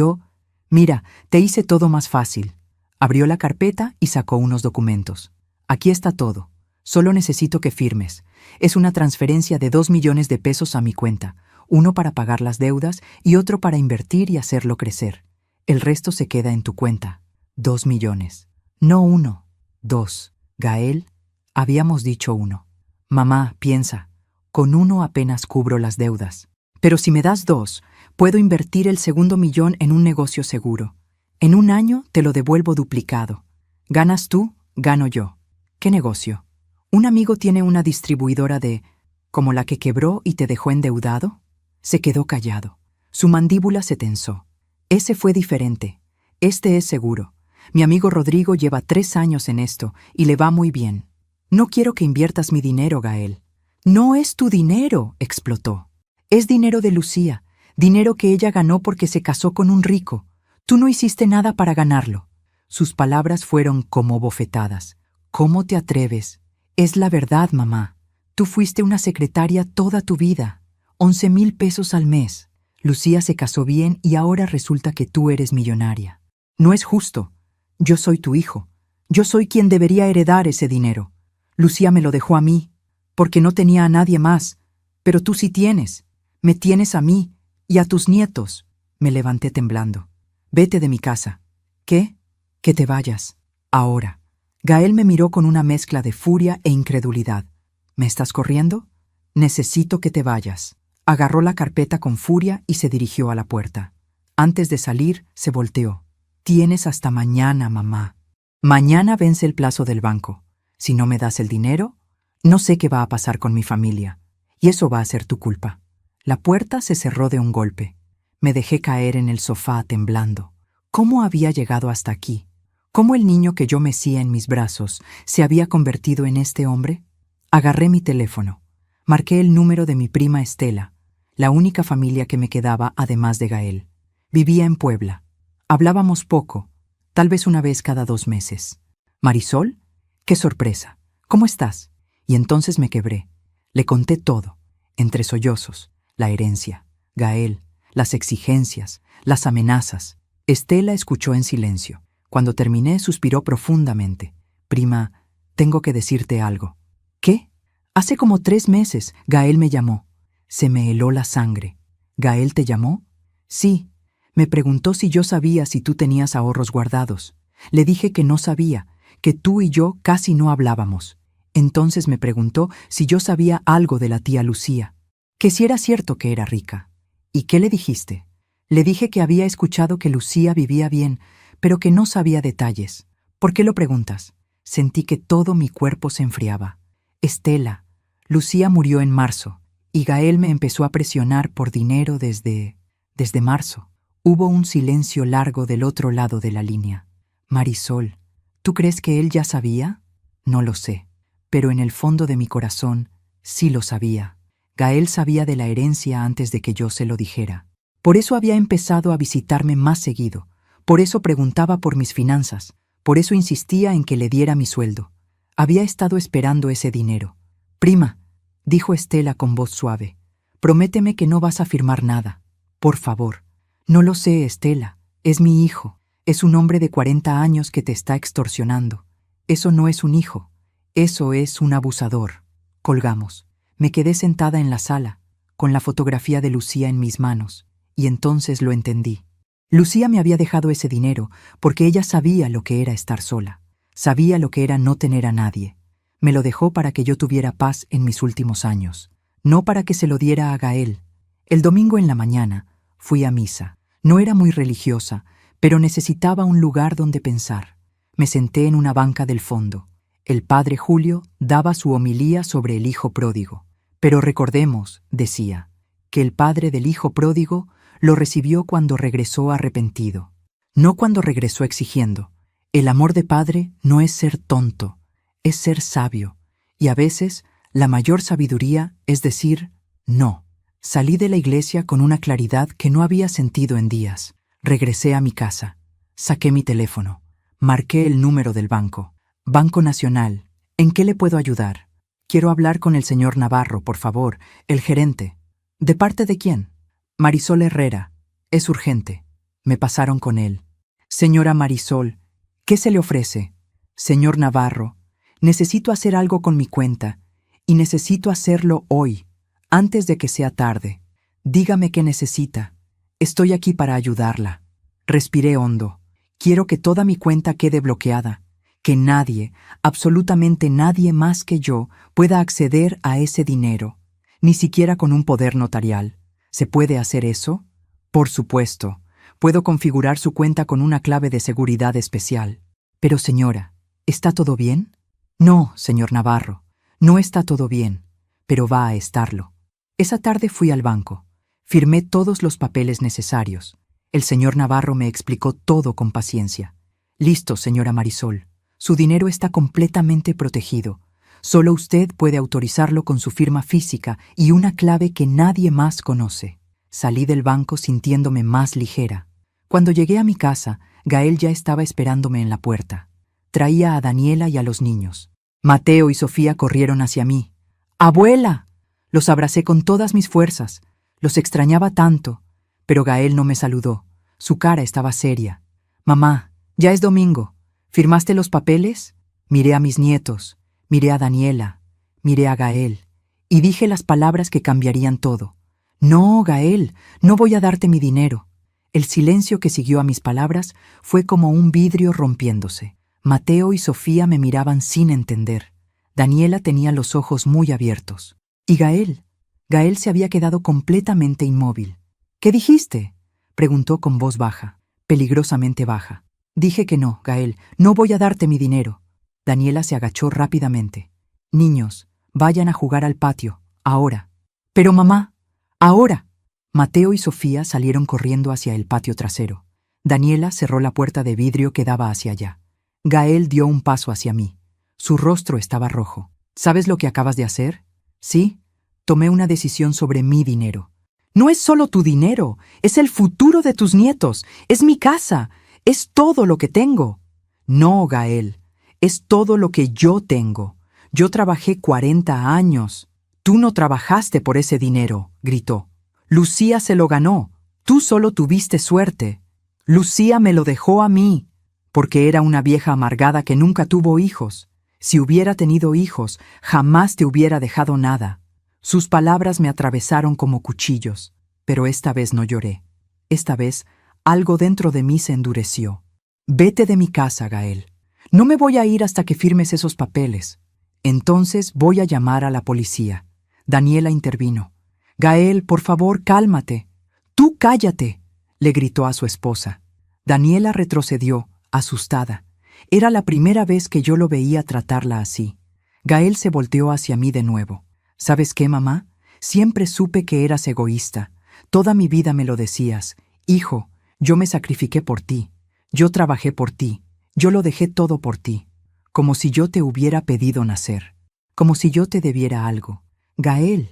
mira, te hice todo más fácil. Abrió la carpeta y sacó unos documentos. Aquí está todo. Solo necesito que firmes. Es una transferencia de 2 millones de pesos a mi cuenta. Uno para pagar las deudas y otro para invertir y hacerlo crecer. El resto se queda en tu cuenta. 2 millones. No 1, 2. Gael, habíamos dicho 1. Mamá, piensa. Con 1 apenas cubro las deudas. Pero si me das 2, puedo invertir el segundo millón en un negocio seguro. En 1 año te lo devuelvo duplicado. Ganas tú, gano yo. ¿Qué negocio? Un amigo tiene una distribuidora ¿como la que quebró y te dejó endeudado? Se quedó callado. Su mandíbula se tensó. Ese fue diferente. Este es seguro. Mi amigo Rodrigo lleva 3 años en esto y le va muy bien. No quiero que inviertas mi dinero, Gael. No es tu dinero, explotó. Es dinero de Lucía, dinero que ella ganó porque se casó con un rico. Tú no hiciste nada para ganarlo. Sus palabras fueron como bofetadas. ¿Cómo te atreves? Es la verdad, mamá. Tú fuiste una secretaria toda tu vida. 11,000 pesos al mes. Lucía se casó bien y ahora resulta que tú eres millonaria. No es justo. Yo soy tu hijo. Yo soy quien debería heredar ese dinero. Lucía me lo dejó a mí, porque no tenía a nadie más. Pero tú sí tienes. Me tienes a mí y a tus nietos. Me levanté temblando. Vete de mi casa. ¿Qué? Que te vayas. Ahora. Gael me miró con una mezcla de furia e incredulidad. ¿Me estás corriendo? Necesito que te vayas. Agarró la carpeta con furia y se dirigió a la puerta. Antes de salir, se volteó. Tienes hasta mañana, mamá. Mañana vence el plazo del banco. Si no me das el dinero, no sé qué va a pasar con mi familia. Y eso va a ser tu culpa. La puerta se cerró de un golpe. Me dejé caer en el sofá temblando. ¿Cómo había llegado hasta aquí? ¿Cómo el niño que yo mecía en mis brazos se había convertido en este hombre? Agarré mi teléfono. Marqué el número de mi prima Estela, la única familia que me quedaba además de Gael. Vivía en Puebla. Hablábamos poco, tal vez una vez cada 2 meses. ¿Marisol? ¡Qué sorpresa! ¿Cómo estás? Y entonces me quebré. Le conté todo, entre sollozos, la herencia, Gael, las exigencias, las amenazas. Estela escuchó en silencio. Cuando terminé, suspiró profundamente. Prima, tengo que decirte algo. ¿Qué? Hace como 3 meses, Gael me llamó. Se me heló la sangre. ¿Gael te llamó? Sí. Me preguntó si yo sabía si tú tenías ahorros guardados. Le dije que no sabía, que tú y yo casi no hablábamos. Entonces me preguntó si yo sabía algo de la tía Lucía, que si era cierto que era rica. ¿Y qué le dijiste? Le dije que había escuchado que Lucía vivía bien, pero que no sabía detalles. ¿Por qué lo preguntas? Sentí que todo mi cuerpo se enfriaba. Estela, Lucía murió en marzo, Y Gael me empezó a presionar por dinero desde marzo. Hubo un silencio largo del otro lado de la línea. Marisol, ¿tú crees que él ya sabía? No lo sé, pero en el fondo de mi corazón sí lo sabía. Gael sabía de la herencia antes de que yo se lo dijera. Por eso había empezado a visitarme más seguido. Por eso preguntaba por mis finanzas. Por eso insistía en que le diera mi sueldo. Había estado esperando ese dinero. Prima, dijo Estela con voz suave, prométeme que no vas a firmar nada. Por favor. No lo sé, Estela. Es mi hijo. Es un hombre de 40 años que te está extorsionando. Eso no es un hijo. Eso es un abusador. Colgamos. Me quedé sentada en la sala, con la fotografía de Lucía en mis manos, y entonces lo entendí. Lucía me había dejado ese dinero porque ella sabía lo que era estar sola. Sabía lo que era no tener a nadie. Me lo dejó para que yo tuviera paz en mis últimos años, no para que se lo diera a Gael. El domingo en la mañana fui a misa. No era muy religiosa, pero necesitaba un lugar donde pensar. Me senté en una banca del fondo. El padre Julio daba su homilía sobre el hijo pródigo. Pero recordemos, decía, que el padre del hijo pródigo lo recibió cuando regresó arrepentido, no cuando regresó exigiendo. El amor de padre no es ser tonto, es ser sabio, y a veces la mayor sabiduría es decir no. Salí de la iglesia con una claridad que no había sentido en días. Regresé a mi casa, saqué mi teléfono, marqué el número del banco. Banco Nacional, ¿en qué le puedo ayudar? Quiero hablar con el señor Navarro, por favor, el gerente. ¿De parte de quién? Marisol Herrera. Es urgente. Me pasaron con él. Señora Marisol, ¿qué se le ofrece? Señor Navarro, necesito hacer algo con mi cuenta, y necesito hacerlo hoy, antes de que sea tarde. Dígame qué necesita. Estoy aquí para ayudarla. Respiré hondo. Quiero que toda mi cuenta quede bloqueada, que nadie, absolutamente nadie más que yo, pueda acceder a ese dinero, ni siquiera con un poder notarial. ¿Se puede hacer eso? Por supuesto. Puedo configurar su cuenta con una clave de seguridad especial. Pero señora, ¿está todo bien? No, señor Navarro, no está todo bien, pero va a estarlo. Esa tarde fui al banco. Firmé todos los papeles necesarios. El señor Navarro me explicó todo con paciencia. Listo, señora Marisol. Su dinero está completamente protegido. Solo usted puede autorizarlo con su firma física y una clave que nadie más conoce. Salí del banco sintiéndome más ligera. Cuando llegué a mi casa, Gael ya estaba esperándome en la puerta. Traía a Daniela y a los niños. Mateo y Sofía corrieron hacia mí. ¡Abuela! Los abracé con todas mis fuerzas. Los extrañaba tanto. Pero Gael no me saludó. Su cara estaba seria. Mamá, ya es domingo. ¿Firmaste los papeles? Miré a mis nietos, miré a Daniela, miré a Gael, y dije las palabras que cambiarían todo. No, Gael, no voy a darte mi dinero. El silencio que siguió a mis palabras fue como un vidrio rompiéndose. Mateo y Sofía me miraban sin entender. Daniela tenía los ojos muy abiertos. ¿Y Gael? Gael se había quedado completamente inmóvil. ¿Qué dijiste?, preguntó con voz baja, peligrosamente baja. Dije que no, Gael, no voy a darte mi dinero. Daniela se agachó rápidamente. Niños, vayan a jugar al patio, ahora. Pero mamá, ahora. Mateo y Sofía salieron corriendo hacia el patio trasero. Daniela cerró la puerta de vidrio que daba hacia allá. Gael dio un paso hacia mí. Su rostro estaba rojo. ¿Sabes lo que acabas de hacer? Sí, tomé una decisión sobre mi dinero. No es solo tu dinero, es el futuro de tus nietos, es mi casa. Es todo lo que tengo. No, Gael, es todo lo que yo tengo. Yo trabajé 40 años. Tú no trabajaste por ese dinero, gritó. Lucía se lo ganó. Tú solo tuviste suerte. Lucía me lo dejó a mí, porque era una vieja amargada que nunca tuvo hijos. Si hubiera tenido hijos, jamás te hubiera dejado nada. Sus palabras me atravesaron como cuchillos, pero esta vez no lloré. Esta vez algo dentro de mí se endureció. Vete de mi casa, Gael. No me voy a ir hasta que firmes esos papeles. Entonces voy a llamar a la policía. Daniela intervino. Gael, por favor, cálmate. Tú cállate, le gritó a su esposa. Daniela retrocedió, asustada. Era la primera vez que yo lo veía tratarla así. Gael se volteó hacia mí de nuevo. ¿Sabes qué, mamá? Siempre supe que eras egoísta. Toda mi vida me lo decías. Hijo, yo me sacrifiqué por ti. Yo trabajé por ti. Yo lo dejé todo por ti. Como si yo te hubiera pedido nacer. Como si yo te debiera algo. Gael.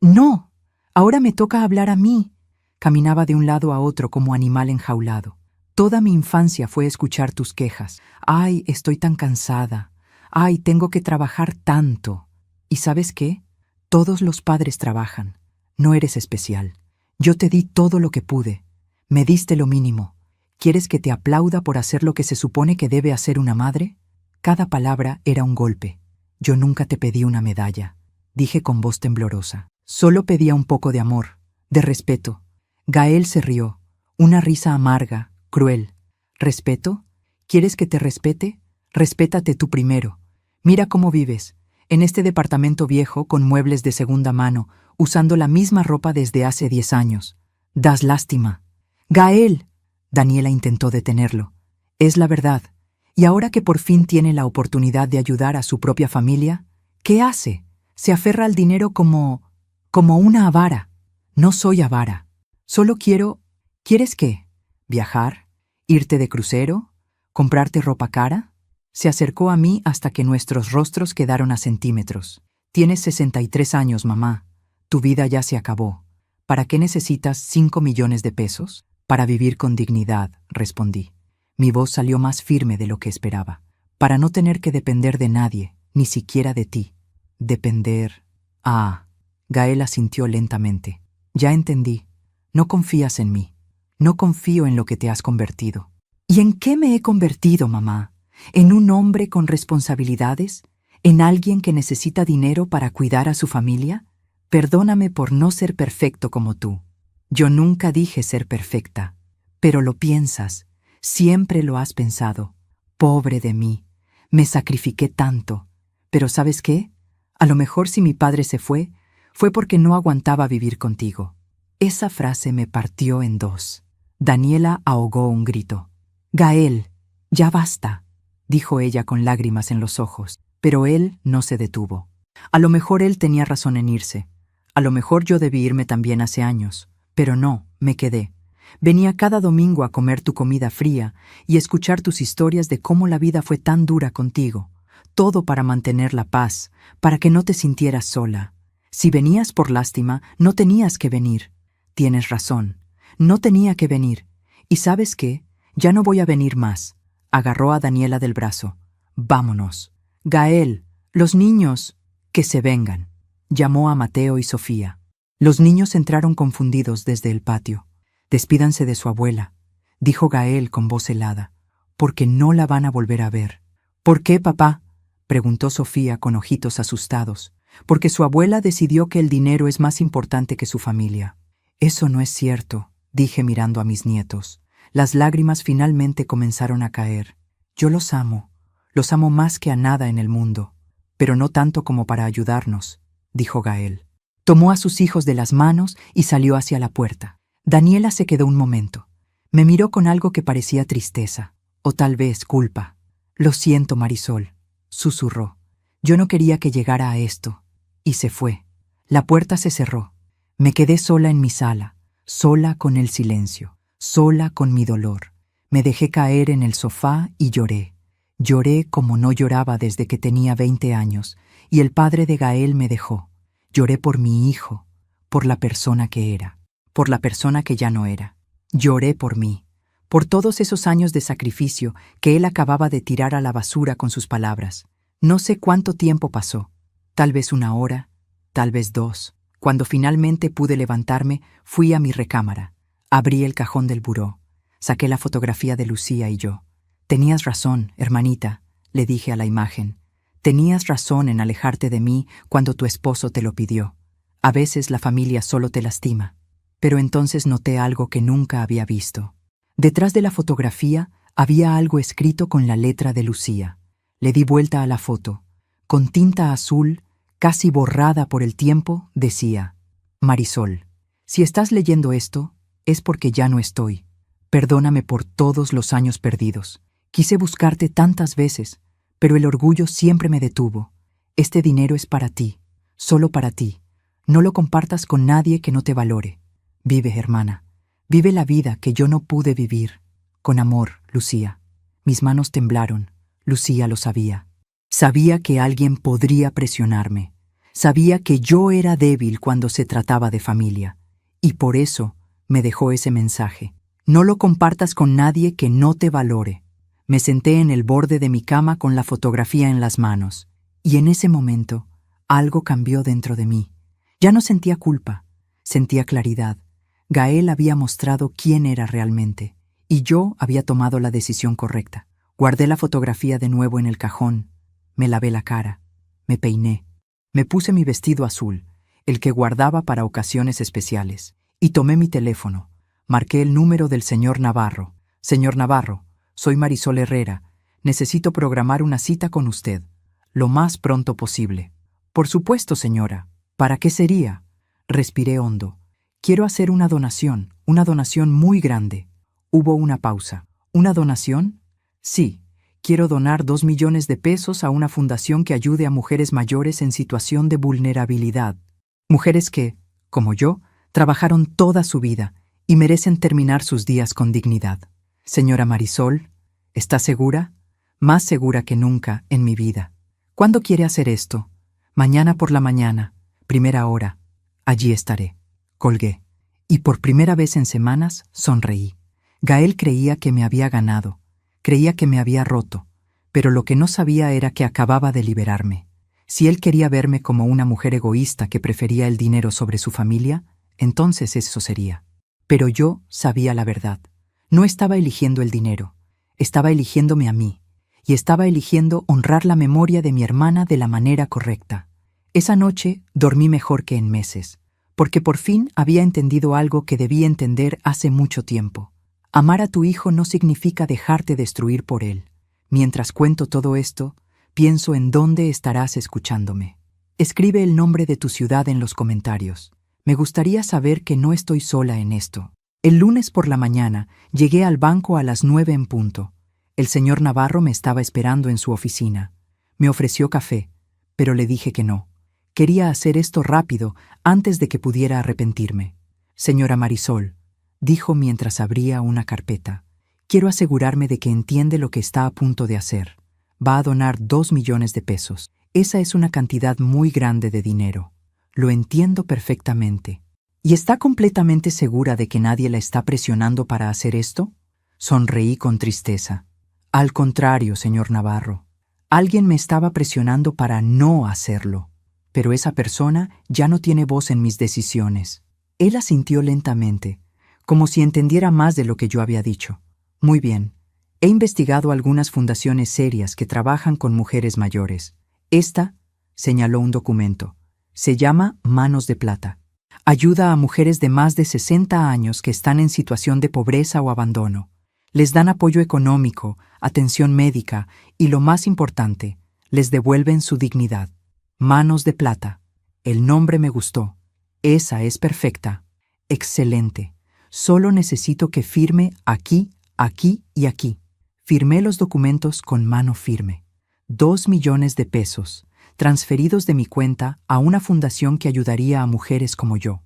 ¡No! Ahora me toca hablar a mí. Caminaba de un lado a otro como animal enjaulado. Toda mi infancia fue escuchar tus quejas. Ay, estoy tan cansada. Ay, tengo que trabajar tanto. ¿Y sabes qué? Todos los padres trabajan. No eres especial. Yo te di todo lo que pude. Me diste lo mínimo. ¿Quieres que te aplauda por hacer lo que se supone que debe hacer una madre? Cada palabra era un golpe. Yo nunca te pedí una medalla, dije con voz temblorosa. Solo pedía un poco de amor, de respeto. Gael se rió, una risa amarga, cruel. ¿Respeto? ¿Quieres que te respete? Respétate tú primero. Mira cómo vives, en este departamento viejo con muebles de segunda mano, usando la misma ropa desde hace 10 años. Das lástima. Gael. Daniela intentó detenerlo. Es la verdad. Y ahora que por fin tiene la oportunidad de ayudar a su propia familia, ¿qué hace? Se aferra al dinero como una avara. No soy avara. Solo quiero... ¿Quieres qué? ¿Viajar? ¿Irte de crucero? ¿Comprarte ropa cara? Se acercó a mí hasta que nuestros rostros quedaron a centímetros. Tienes 63 años, mamá. Tu vida ya se acabó. ¿Para qué necesitas 5 millones de pesos? Para vivir con dignidad, respondí. Mi voz salió más firme de lo que esperaba. Para no tener que depender de nadie, ni siquiera de ti. Depender... Ah. Gael asintió lentamente. Ya entendí. No confías en mí. No confío en lo que te has convertido. ¿Y en qué me he convertido, mamá? ¿En un hombre con responsabilidades? ¿En alguien que necesita dinero para cuidar a su familia? Perdóname por no ser perfecto como tú. Yo nunca dije ser perfecta. Pero lo piensas. Siempre lo has pensado. Pobre de mí. Me sacrifiqué tanto. Pero ¿sabes qué? A lo mejor si mi padre se fue porque no aguantaba vivir contigo. Esa frase me partió en dos. Daniela ahogó un grito. Gael, ya basta, dijo ella con lágrimas en los ojos, pero él no se detuvo. A lo mejor él tenía razón en irse. A lo mejor yo debí irme también hace años, pero no, me quedé. Venía cada domingo a comer tu comida fría y escuchar tus historias de cómo la vida fue tan dura contigo. Todo para mantener la paz, para que no te sintieras sola. Si venías por lástima, no tenías que venir. Tienes razón, no tenía que venir. ¿Y sabes qué? Ya no voy a venir más. Agarró a Daniela del brazo. Vámonos. Gael, los niños, que se vengan. Llamó a Mateo y Sofía. Los niños entraron confundidos desde el patio. Despídanse de su abuela, dijo Gael con voz helada, porque no la van a volver a ver. ¿Por qué, papá? Preguntó Sofía con ojitos asustados. Porque su abuela decidió que el dinero es más importante que su familia. Eso no es cierto, dije mirando a mis nietos. Las lágrimas finalmente comenzaron a caer. Yo los amo más que a nada en el mundo, pero no tanto como para ayudarnos, dijo Gael. Tomó a sus hijos de las manos y salió hacia la puerta. Daniela se quedó un momento. Me miró con algo que parecía tristeza, o tal vez culpa. Lo siento, Marisol, susurró. Yo no quería que llegara a esto. Y se fue. La puerta se cerró. Me quedé sola en mi sala, sola con el silencio, sola con mi dolor. Me dejé caer en el sofá y lloré. Lloré como no lloraba desde que tenía 20 años, y el padre de Gael me dejó. Lloré por mi hijo, por la persona que era, por la persona que ya no era. Lloré por mí, por todos esos años de sacrificio que él acababa de tirar a la basura con sus palabras. No sé cuánto tiempo pasó. Tal vez 1 hora, tal vez 2. Cuando finalmente pude levantarme, fui a mi recámara. Abrí el cajón del buró. Saqué la fotografía de Lucía y yo. Tenías razón, hermanita, le dije a la imagen. Tenías razón en alejarte de mí cuando tu esposo te lo pidió. A veces la familia solo te lastima. Pero entonces noté algo que nunca había visto. Detrás de la fotografía había algo escrito con la letra de Lucía. Le di vuelta a la foto. Con tinta azul, casi borrada por el tiempo, decía: Marisol, si estás leyendo esto, es porque ya no estoy. Perdóname por todos los años perdidos. Quise buscarte tantas veces, pero el orgullo siempre me detuvo. Este dinero es para ti, solo para ti. No lo compartas con nadie que no te valore. Vive, hermana. Vive la vida que yo no pude vivir. Con amor, Lucía. Mis manos temblaron. Lucía lo sabía. Sabía que alguien podría presionarme. Sabía que yo era débil cuando se trataba de familia. Y por eso me dejó ese mensaje. No lo compartas con nadie que no te valore. Me senté en el borde de mi cama con la fotografía en las manos. Y en ese momento, algo cambió dentro de mí. Ya no sentía culpa, sentía claridad. Gael había mostrado quién era realmente, y yo había tomado la decisión correcta. Guardé la fotografía de nuevo en el cajón, me lavé la cara, me peiné, me puse mi vestido azul, el que guardaba para ocasiones especiales, y tomé mi teléfono. Marqué el número del señor Navarro. Señor Navarro, soy Marisol Herrera. Necesito programar una cita con usted, lo más pronto posible. Por supuesto, señora. ¿Para qué sería? Respiré hondo. Quiero hacer una donación muy grande. Hubo una pausa. ¿Una donación? Sí. Quiero donar 2 millones de pesos a una fundación que ayude a mujeres mayores en situación de vulnerabilidad. Mujeres que, como yo, trabajaron toda su vida y merecen terminar sus días con dignidad. Señora Marisol, ¿está segura? Más segura que nunca en mi vida. ¿Cuándo quiere hacer esto? Mañana por la mañana, primera hora. Allí estaré. Colgué. Y por primera vez en semanas sonreí. Gael creía que me había ganado. Creía que me había roto. Pero lo que no sabía era que acababa de liberarme. Si él quería verme como una mujer egoísta que prefería el dinero sobre su familia, entonces eso sería. Pero yo sabía la verdad. No estaba eligiendo el dinero. Estaba eligiéndome a mí. Y estaba eligiendo honrar la memoria de mi hermana de la manera correcta. Esa noche dormí mejor que en meses, porque por fin había entendido algo que debí entender hace mucho tiempo. Amar a tu hijo no significa dejarte destruir por él. Mientras cuento todo esto, pienso en dónde estarás escuchándome. Escribe el nombre de tu ciudad en los comentarios. Me gustaría saber que no estoy sola en esto. El lunes por la mañana llegué al banco a las 9 en punto. El señor Navarro me estaba esperando en su oficina. Me ofreció café, pero le dije que no. Quería hacer esto rápido antes de que pudiera arrepentirme. Señora Marisol, dijo mientras abría una carpeta, quiero asegurarme de que entiende lo que está a punto de hacer. Va a donar 2 millones de pesos. Esa es una cantidad muy grande de dinero. Lo entiendo perfectamente. ¿Y está completamente segura de que nadie la está presionando para hacer esto? Sonreí con tristeza. Al contrario, señor Navarro. Alguien me estaba presionando para no hacerlo. Pero esa persona ya no tiene voz en mis decisiones. Él asintió lentamente, como si entendiera más de lo que yo había dicho. Muy bien. He investigado algunas fundaciones serias que trabajan con mujeres mayores. Esta, señaló un documento, se llama Manos de Plata. Ayuda a mujeres de más de 60 años que están en situación de pobreza o abandono. Les dan apoyo económico, atención médica y, lo más importante, les devuelven su dignidad. Manos de Plata. El nombre me gustó. Esa es perfecta. Excelente. Solo necesito que firme aquí, aquí y aquí. Firmé los documentos con mano firme. 2 millones de pesos, transferidos de mi cuenta a una fundación que ayudaría a mujeres como yo.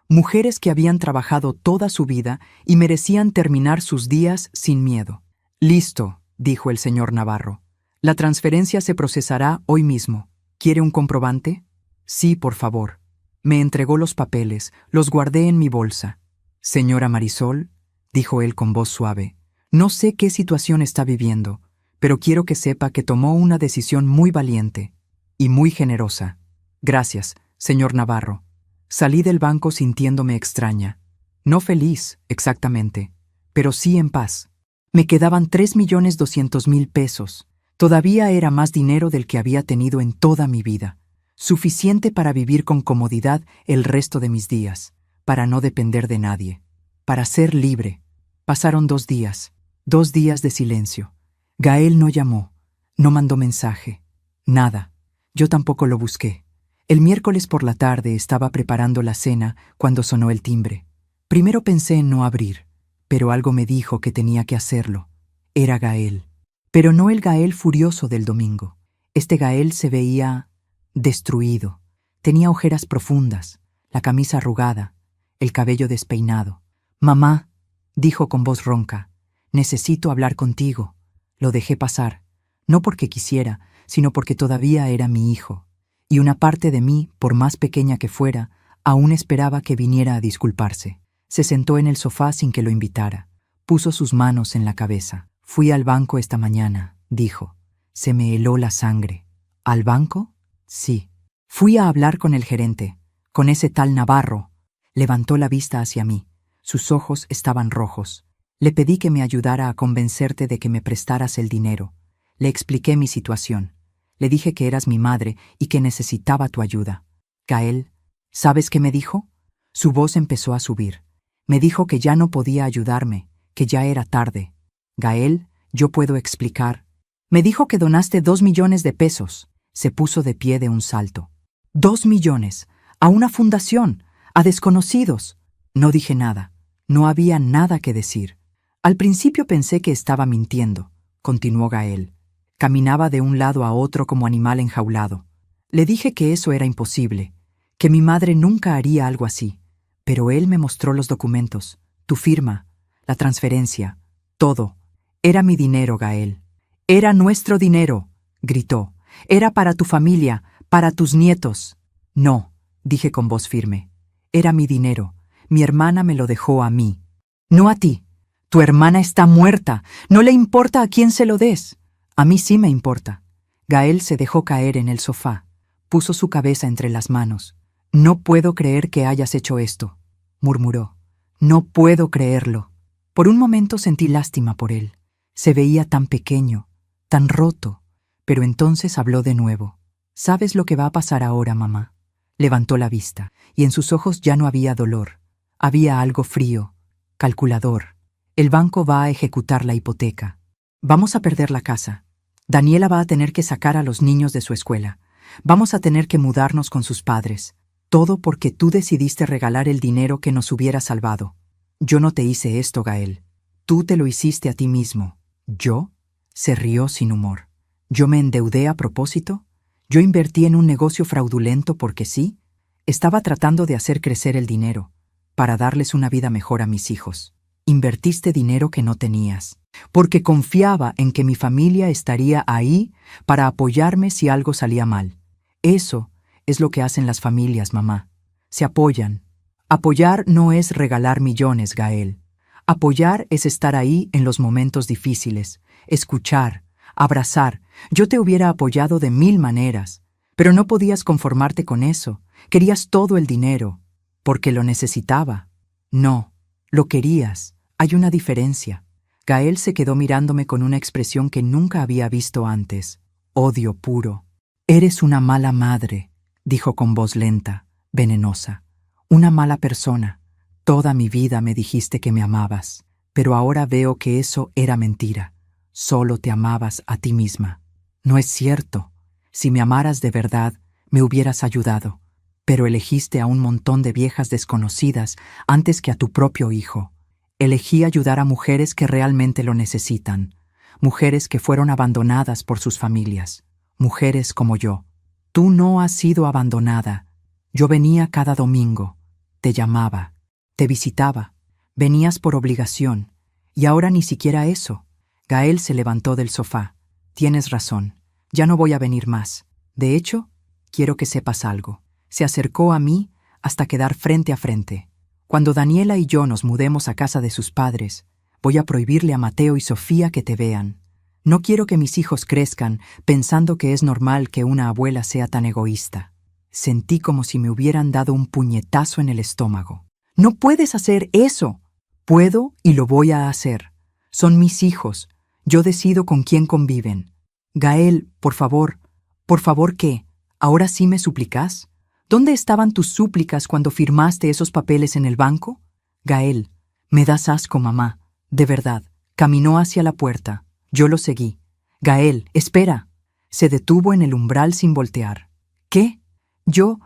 Mujeres que habían trabajado toda su vida y merecían terminar sus días sin miedo. Listo, dijo el señor Navarro. La transferencia se procesará hoy mismo. ¿Quiere un comprobante? Sí, por favor. Me entregó los papeles, los guardé en mi bolsa. Señora Marisol, dijo él con voz suave, no sé qué situación está viviendo, pero quiero que sepa que tomó una decisión muy valiente y muy generosa. Gracias, señor Navarro. Salí del banco sintiéndome extraña. No feliz, exactamente, pero sí en paz. Me quedaban 3.200.000 pesos. Todavía era más dinero del que había tenido en toda mi vida. Suficiente para vivir con comodidad el resto de mis días, para no depender de nadie, para ser libre. Pasaron 2 días, 2 días de silencio. Gael no llamó, no mandó mensaje, nada. Yo tampoco lo busqué. El miércoles por la tarde estaba preparando la cena cuando sonó el timbre. Primero pensé en no abrir, pero algo me dijo que tenía que hacerlo. Era Gael. Pero no el Gael furioso del domingo. Este Gael se veía destruido. Tenía ojeras profundas. la camisa arrugada, el cabello despeinado. «Mamá», dijo con voz ronca, «necesito hablar contigo». Lo dejé pasar, no porque quisiera, sino porque todavía era mi hijo, y una parte de mí, por más pequeña que fuera, aún esperaba que viniera a disculparse. Se sentó en el sofá sin que lo invitara. Puso sus manos en la cabeza. «Fui al banco esta mañana», dijo. Se me heló la sangre. «¿Al banco?» «Sí. Fui a hablar con el gerente, con ese tal Navarro». Levantó la vista hacia mí. Sus ojos estaban rojos. «Le pedí que me ayudara a convencerte de que me prestaras el dinero. Le expliqué mi situación. Le dije que eras mi madre y que necesitaba tu ayuda. Gael, ¿sabes qué me dijo?» Su voz empezó a subir. Me dijo que ya no podía ayudarme, que ya era tarde. «Gael, yo puedo explicar». Me dijo que donaste 2 millones de pesos. Se puso de pie de un salto. 2 millones. A una fundación. A desconocidos. No dije nada. No había nada que decir. Al principio pensé que estaba mintiendo, continuó Gael. Caminaba de un lado a otro como animal enjaulado. Le dije que eso era imposible, que mi madre nunca haría algo así. Pero él me mostró los documentos, tu firma, la transferencia, todo. Era mi dinero, Gael. «Era nuestro dinero», gritó. «Era para tu familia, para tus nietos». «No», dije con voz firme. «Era mi dinero. Mi hermana me lo dejó a mí. No a ti. Tu hermana está muerta. No le importa a quién se lo des. A mí sí me importa». Gael se dejó caer en el sofá. Puso su cabeza entre las manos. «No puedo creer que hayas hecho esto», murmuró. «No puedo creerlo». Por un momento sentí lástima por él. Se veía tan pequeño, tan roto, pero entonces habló de nuevo. «¿Sabes lo que va a pasar ahora, mamá?» Levantó la vista, y en sus ojos ya no había dolor. Había algo frío, calculador. «El banco va a ejecutar la hipoteca. Vamos a perder la casa. Daniela va a tener que sacar a los niños de su escuela. Vamos a tener que mudarnos con sus padres. Todo porque tú decidiste regalar el dinero que nos hubiera salvado. Yo no te hice esto, Gael. Tú te lo hiciste a ti mismo». «¿Yo?» Se rió sin humor. «¿Yo me endeudé a propósito? ¿Yo invertí en un negocio fraudulento porque sí? Estaba tratando de hacer crecer el dinero, para darles una vida mejor a mis hijos. Invertiste dinero que no tenías, porque confiaba en que mi familia estaría ahí para apoyarme si algo salía mal. Eso es lo que hacen las familias, mamá. Se apoyan. Apoyar no es regalar millones, Gael. Apoyar es estar ahí en los momentos difíciles, escuchar, abrazar. Yo te hubiera apoyado de 1000 maneras, pero no podías conformarte con eso. Querías todo el dinero, porque lo necesitaba. No, lo querías. Hay una diferencia». Gael se quedó mirándome con una expresión que nunca había visto antes. Odio puro. «Eres una mala madre», dijo con voz lenta, venenosa. «Una mala persona. Toda mi vida me dijiste que me amabas, pero ahora veo que eso era mentira. Solo te amabas a ti misma. No es cierto. Si me amaras de verdad, me hubieras ayudado, pero elegiste a un montón de viejas desconocidas antes que a tu propio hijo. Elegí ayudar a mujeres que realmente lo necesitan, mujeres que fueron abandonadas por sus familias, mujeres como yo. Tú no has sido abandonada. Yo venía cada domingo, te llamaba, te visitaba, venías por obligación, y ahora ni siquiera eso». Gael se levantó del sofá. «Tienes razón, ya no voy a venir más. De hecho, quiero que sepas algo». Se acercó a mí hasta quedar frente a frente. «Cuando Daniela y yo nos mudemos a casa de sus padres, voy a prohibirle a Mateo y Sofía que te vean. No quiero que mis hijos crezcan pensando que es normal que una abuela sea tan egoísta». Sentí como si me hubieran dado un puñetazo en el estómago. «No puedes hacer eso». «Puedo y lo voy a hacer. Son mis hijos. Yo decido con quién conviven». «Gael, por favor». «¿Por favor qué? ¿Ahora sí me suplicas? ¿Dónde estaban tus súplicas cuando firmaste esos papeles en el banco?» «Gael, me das asco, mamá. De verdad». Caminó hacia la puerta. Yo lo seguí. «Gael, espera». Se detuvo en el umbral sin voltear. «¿Qué?» Yo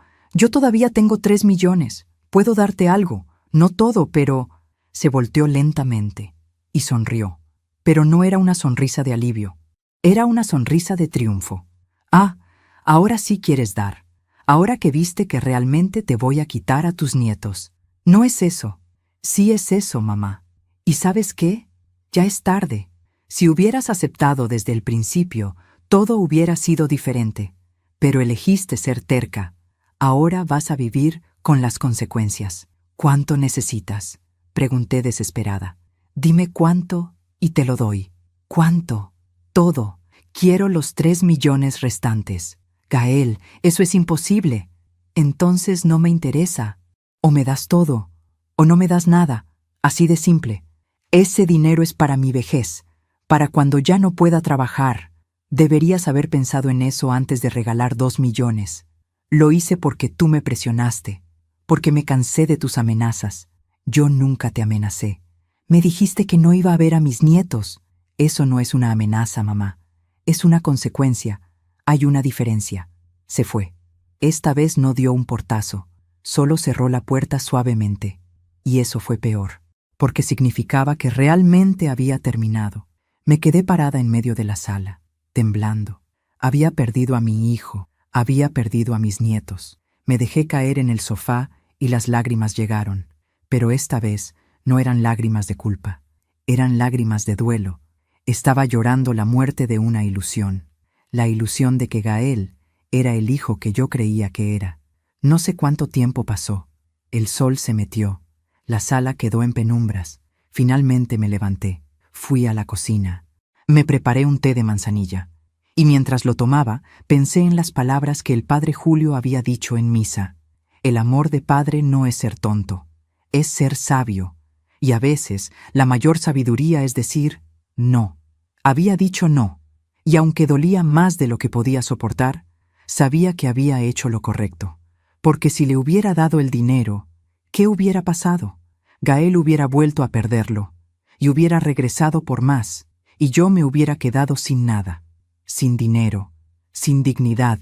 todavía tengo 3 millones. Puedo darte algo. No todo, pero...» Se volteó lentamente y sonrió. Pero no era una sonrisa de alivio. Era una sonrisa de triunfo. «Ah, ahora sí quieres dar. Ahora que viste que realmente te voy a quitar a tus nietos. No es eso. Sí es eso, mamá. ¿Y sabes qué? Ya es tarde. Si hubieras aceptado desde el principio, todo hubiera sido diferente. Pero elegiste ser terca. Ahora vas a vivir con las consecuencias. ¿Cuánto necesitas?, pregunté desesperada. Dime cuánto y te lo doy. ¿Cuánto? Todo. Quiero los 3 millones restantes. Gael, eso es imposible. Entonces no me interesa. O me das todo, o no me das nada. Así de simple. Ese dinero es para mi vejez, para cuando ya no pueda trabajar. Deberías haber pensado en eso antes de regalar 2 millones. Lo hice porque tú me presionaste, porque me cansé de tus amenazas. Yo nunca te amenacé. Me dijiste que no iba a ver a mis nietos. Eso no es una amenaza, mamá. Es una consecuencia. Hay una diferencia. Se fue. Esta vez no dio un portazo. Solo cerró la puerta suavemente. Y eso fue peor, porque significaba que realmente había terminado. Me quedé parada en medio de la sala, temblando. Había perdido a mi hijo, había perdido a mis nietos. Me dejé caer en el sofá y las lágrimas llegaron. Pero esta vez no eran lágrimas de culpa, eran lágrimas de duelo. Estaba llorando la muerte de una ilusión, la ilusión de que Gael era el hijo que yo creía que era. No sé cuánto tiempo pasó. El sol se metió. La sala quedó en penumbras. Finalmente me levanté. Fui a la cocina. Me preparé un té de manzanilla. Y mientras lo tomaba, pensé en las palabras que el padre Julio había dicho en misa. El amor de padre no es ser tonto, es ser sabio. Y a veces la mayor sabiduría es decir no. Había dicho no. Y aunque dolía más de lo que podía soportar, sabía que había hecho lo correcto. Porque si le hubiera dado el dinero, ¿qué hubiera pasado? Gael hubiera vuelto a perderlo, y hubiera regresado por más, y yo me hubiera quedado sin nada, sin dinero, sin dignidad,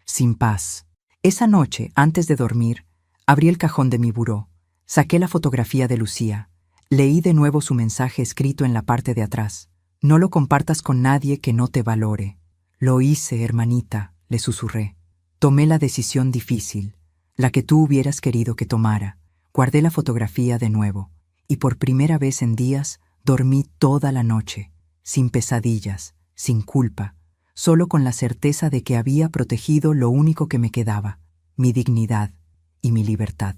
sin paz. Esa noche, antes de dormir, abrí el cajón de mi buró, saqué la fotografía de Lucía, leí de nuevo su mensaje escrito en la parte de atrás. No lo compartas con nadie que no te valore. Lo hice, hermanita, le susurré. Tomé la decisión difícil, la que tú hubieras querido que tomara. Guardé la fotografía de nuevo, y por primera vez en días dormí toda la noche, sin pesadillas, sin culpa, solo con la certeza de que había protegido lo único que me quedaba, mi dignidad y mi libertad.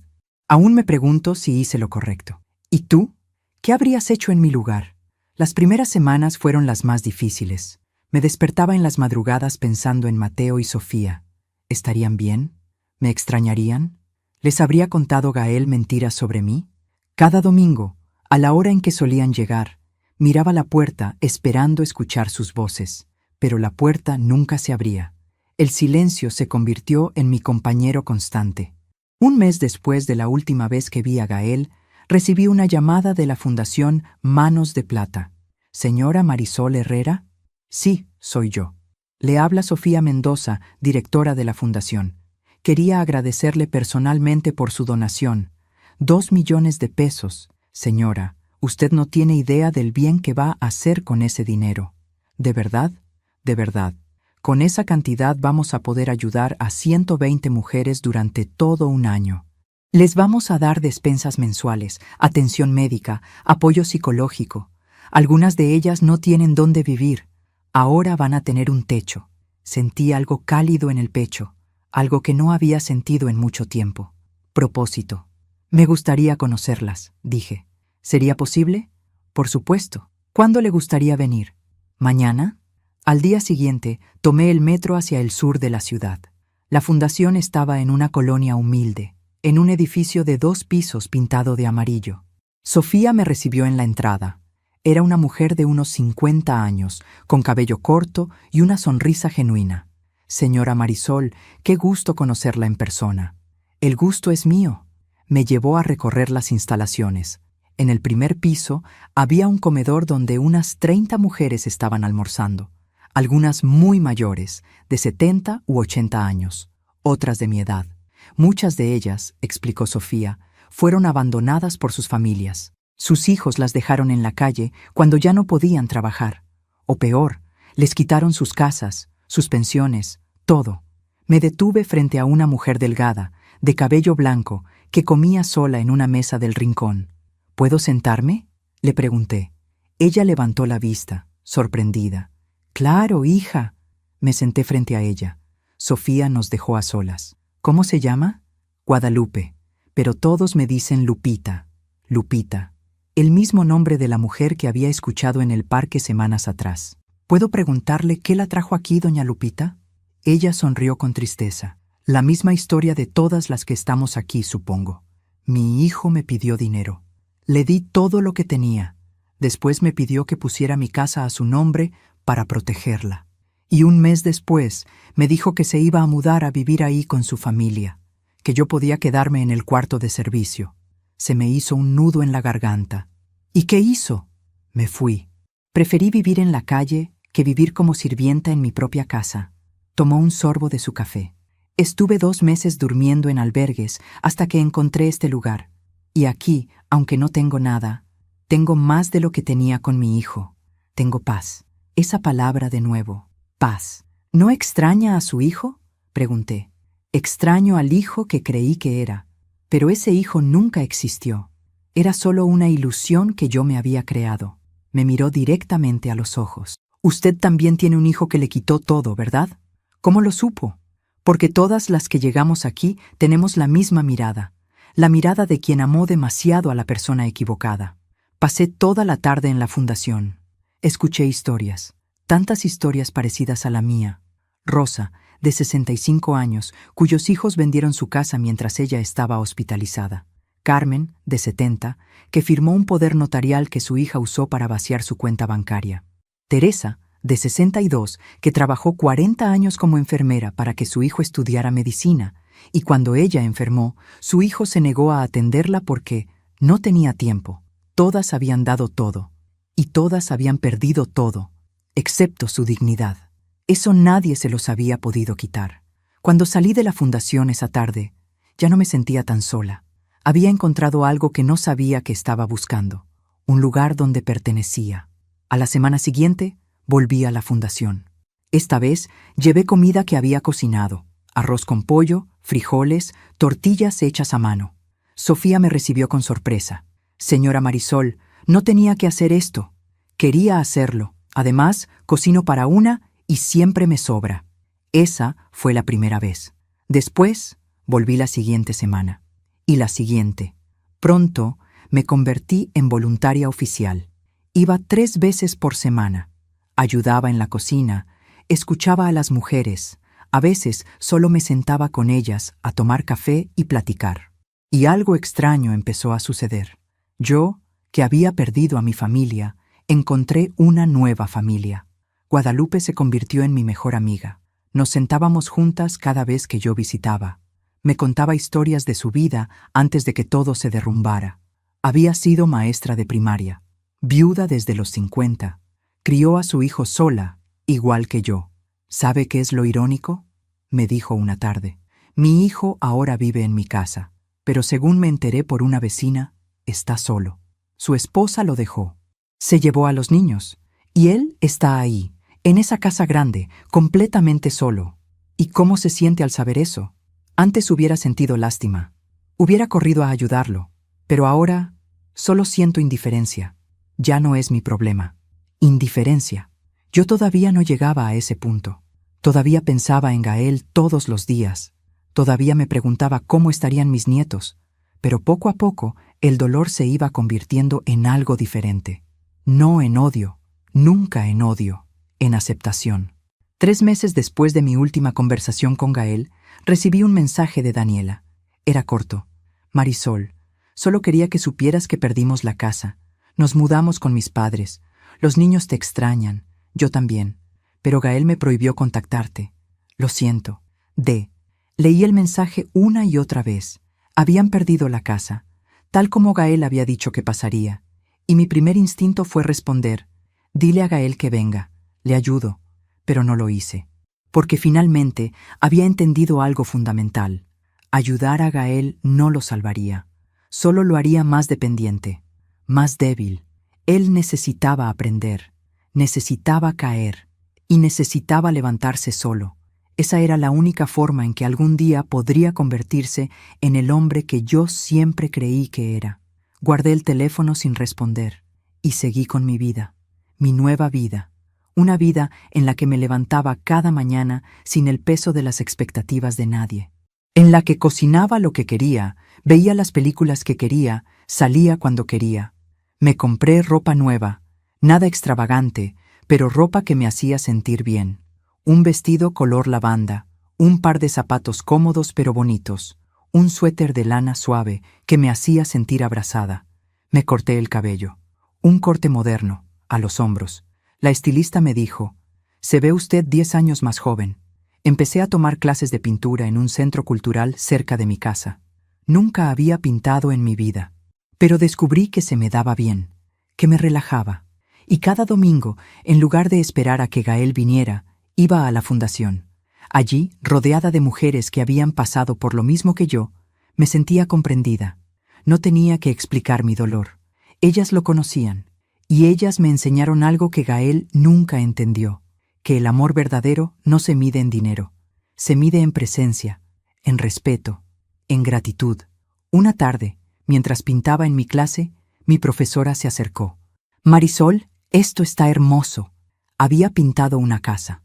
Aún me pregunto si hice lo correcto. ¿Y tú? ¿Qué habrías hecho en mi lugar? Las primeras semanas fueron las más difíciles. Me despertaba en las madrugadas pensando en Mateo y Sofía. ¿Estarían bien? ¿Me extrañarían? ¿Les habría contado Gael mentiras sobre mí? Cada domingo, a la hora en que solían llegar, miraba la puerta esperando escuchar sus voces, pero la puerta nunca se abría. El silencio se convirtió en mi compañero constante. Un mes después de la última vez que vi a Gael, recibí una llamada de la Fundación Manos de Plata. ¿Señora Marisol Herrera? Sí, soy yo. Le habla Sofía Mendoza, directora de la Fundación. Quería agradecerle personalmente por su donación. 2 millones de pesos. Señora, usted no tiene idea del bien que va a hacer con ese dinero. ¿De verdad? De verdad. Con esa cantidad vamos a poder ayudar a 120 mujeres durante todo un año. Les vamos a dar despensas mensuales, atención médica, apoyo psicológico. Algunas de ellas no tienen dónde vivir. Ahora van a tener un techo. Sentí algo cálido en el pecho, algo que no había sentido en mucho tiempo. Propósito. Me gustaría conocerlas, dije. ¿Sería posible? Por supuesto. ¿Cuándo le gustaría venir? ¿Mañana? Al día siguiente, tomé el metro hacia el sur de la ciudad. La fundación estaba en una colonia humilde, en un edificio de 2 pisos pintado de amarillo. Sofía me recibió en la entrada. Era una mujer de unos 50 años, con cabello corto y una sonrisa genuina. Señora Marisol, qué gusto conocerla en persona. El gusto es mío. Me llevó a recorrer las instalaciones. En el primer piso había un comedor donde unas 30 mujeres estaban almorzando. Algunas muy mayores, de 70 u 80 años, otras de mi edad. Muchas de ellas, explicó Sofía, fueron abandonadas por sus familias. Sus hijos las dejaron en la calle cuando ya no podían trabajar. O peor, les quitaron sus casas, sus pensiones, todo. Me detuve frente a una mujer delgada, de cabello blanco, que comía sola en una mesa del rincón. ¿Puedo sentarme?, le pregunté. Ella levantó la vista, sorprendida. «Claro, hija». Me senté frente a ella. Sofía nos dejó a solas. «¿Cómo se llama?» «Guadalupe. Pero todos me dicen Lupita». Lupita. El mismo nombre de la mujer que había escuchado en el parque semanas atrás. ¿Puedo preguntarle qué la trajo aquí, doña Lupita? Ella sonrió con tristeza. La misma historia de todas las que estamos aquí, supongo. Mi hijo me pidió dinero. Le di todo lo que tenía. Después me pidió que pusiera mi casa a su nombre para protegerla. Y un mes después me dijo que se iba a mudar a vivir ahí con su familia, que yo podía quedarme en el cuarto de servicio. Se me hizo un nudo en la garganta. ¿Y qué hizo? Me fui. Preferí vivir en la calle que vivir como sirvienta en mi propia casa. Tomó un sorbo de su café. Estuve 2 meses durmiendo en albergues hasta que encontré este lugar. Y aquí, aunque no tengo nada, tengo más de lo que tenía con mi hijo. Tengo paz. Esa palabra de nuevo, paz. ¿No extraña a su hijo?, pregunté. Extraño al hijo que creí que era. Pero ese hijo nunca existió. Era solo una ilusión que yo me había creado. Me miró directamente a los ojos. Usted también tiene un hijo que le quitó todo, ¿verdad? ¿Cómo lo supo? Porque todas las que llegamos aquí tenemos la misma mirada. La mirada de quien amó demasiado a la persona equivocada. Pasé toda la tarde en la fundación. Escuché historias. Tantas historias parecidas a la mía. Rosa, de 65 años, cuyos hijos vendieron su casa mientras ella estaba hospitalizada. Carmen, de 70, que firmó un poder notarial que su hija usó para vaciar su cuenta bancaria. Teresa, de 62, que trabajó 40 años como enfermera para que su hijo estudiara medicina, y cuando ella enfermó, su hijo se negó a atenderla porque no tenía tiempo. Todas habían dado todo, y todas habían perdido todo, excepto su dignidad. Eso nadie se los había podido quitar. Cuando salí de la fundación esa tarde, ya no me sentía tan sola. Había encontrado algo que no sabía que estaba buscando, un lugar donde pertenecía. A la semana siguiente, volví a la fundación. Esta vez, llevé comida que había cocinado, arroz con pollo, frijoles, tortillas hechas a mano. Sofía me recibió con sorpresa. «Señora Marisol, no tenía que hacer esto. Quería hacerlo. Además, cocino para una y siempre me sobra». Esa fue la primera vez. Después, volví la siguiente semana. Y la siguiente. Pronto, me convertí en voluntaria oficial. Iba 3 veces por semana. Ayudaba en la cocina, escuchaba a las mujeres. A veces solo me sentaba con ellas a tomar café y platicar. Y algo extraño empezó a suceder. Yo, que había perdido a mi familia, encontré una nueva familia. Guadalupe se convirtió en mi mejor amiga. Nos sentábamos juntas cada vez que yo visitaba. Me contaba historias de su vida antes de que todo se derrumbara. Había sido maestra de primaria, viuda desde los 50. Crió a su hijo sola, igual que yo. ¿Sabe qué es lo irónico?, me dijo una tarde. Mi hijo ahora vive en mi casa, pero según me enteré por una vecina, está solo. Su esposa lo dejó. Se llevó a los niños, y él está ahí, en esa casa grande, completamente solo. ¿Y cómo se siente al saber eso? Antes hubiera sentido lástima. Hubiera corrido a ayudarlo. Pero ahora solo siento indiferencia. Ya no es mi problema. Indiferencia. Yo todavía no llegaba a ese punto. Todavía pensaba en Gael todos los días. Todavía me preguntaba cómo estarían mis nietos. Pero poco a poco el dolor se iba convirtiendo en algo diferente. No en odio, nunca en odio, en aceptación. 3 meses después de mi última conversación con Gael, recibí un mensaje de Daniela. Era corto. «Marisol, solo quería que supieras que perdimos la casa. Nos mudamos con mis padres. Los niños te extrañan, yo también. Pero Gael me prohibió contactarte. Lo siento. D». Leí el mensaje una y otra vez. Habían perdido la casa, tal como Gael había dicho que pasaría. Y mi primer instinto fue responder: «Dile a Gael que venga, le ayudo». Pero no lo hice, porque finalmente había entendido algo fundamental. Ayudar a Gael no lo salvaría, solo lo haría más dependiente, más débil. Él necesitaba aprender, necesitaba caer y necesitaba levantarse solo. Esa era la única forma en que algún día podría convertirse en el hombre que yo siempre creí que era. Guardé el teléfono sin responder y seguí con mi vida, mi nueva vida, una vida en la que me levantaba cada mañana sin el peso de las expectativas de nadie, en la que cocinaba lo que quería, veía las películas que quería, salía cuando quería. Me compré ropa nueva, nada extravagante, pero ropa que me hacía sentir bien. Un vestido color lavanda, un par de zapatos cómodos pero bonitos, un suéter de lana suave que me hacía sentir abrazada. Me corté el cabello, un corte moderno, a los hombros. La estilista me dijo: «Se ve usted 10 años más joven». Empecé a tomar clases de pintura en un centro cultural cerca de mi casa. Nunca había pintado en mi vida, pero descubrí que se me daba bien, que me relajaba. Y cada domingo, en lugar de esperar a que Gael viniera, iba a la fundación. Allí, rodeada de mujeres que habían pasado por lo mismo que yo, me sentía comprendida. No tenía que explicar mi dolor. Ellas lo conocían, y ellas me enseñaron algo que Gael nunca entendió, que el amor verdadero no se mide en dinero, se mide en presencia, en respeto, en gratitud. Una tarde, mientras pintaba en mi clase, mi profesora se acercó. «Marisol, esto está hermoso». Había pintado una casa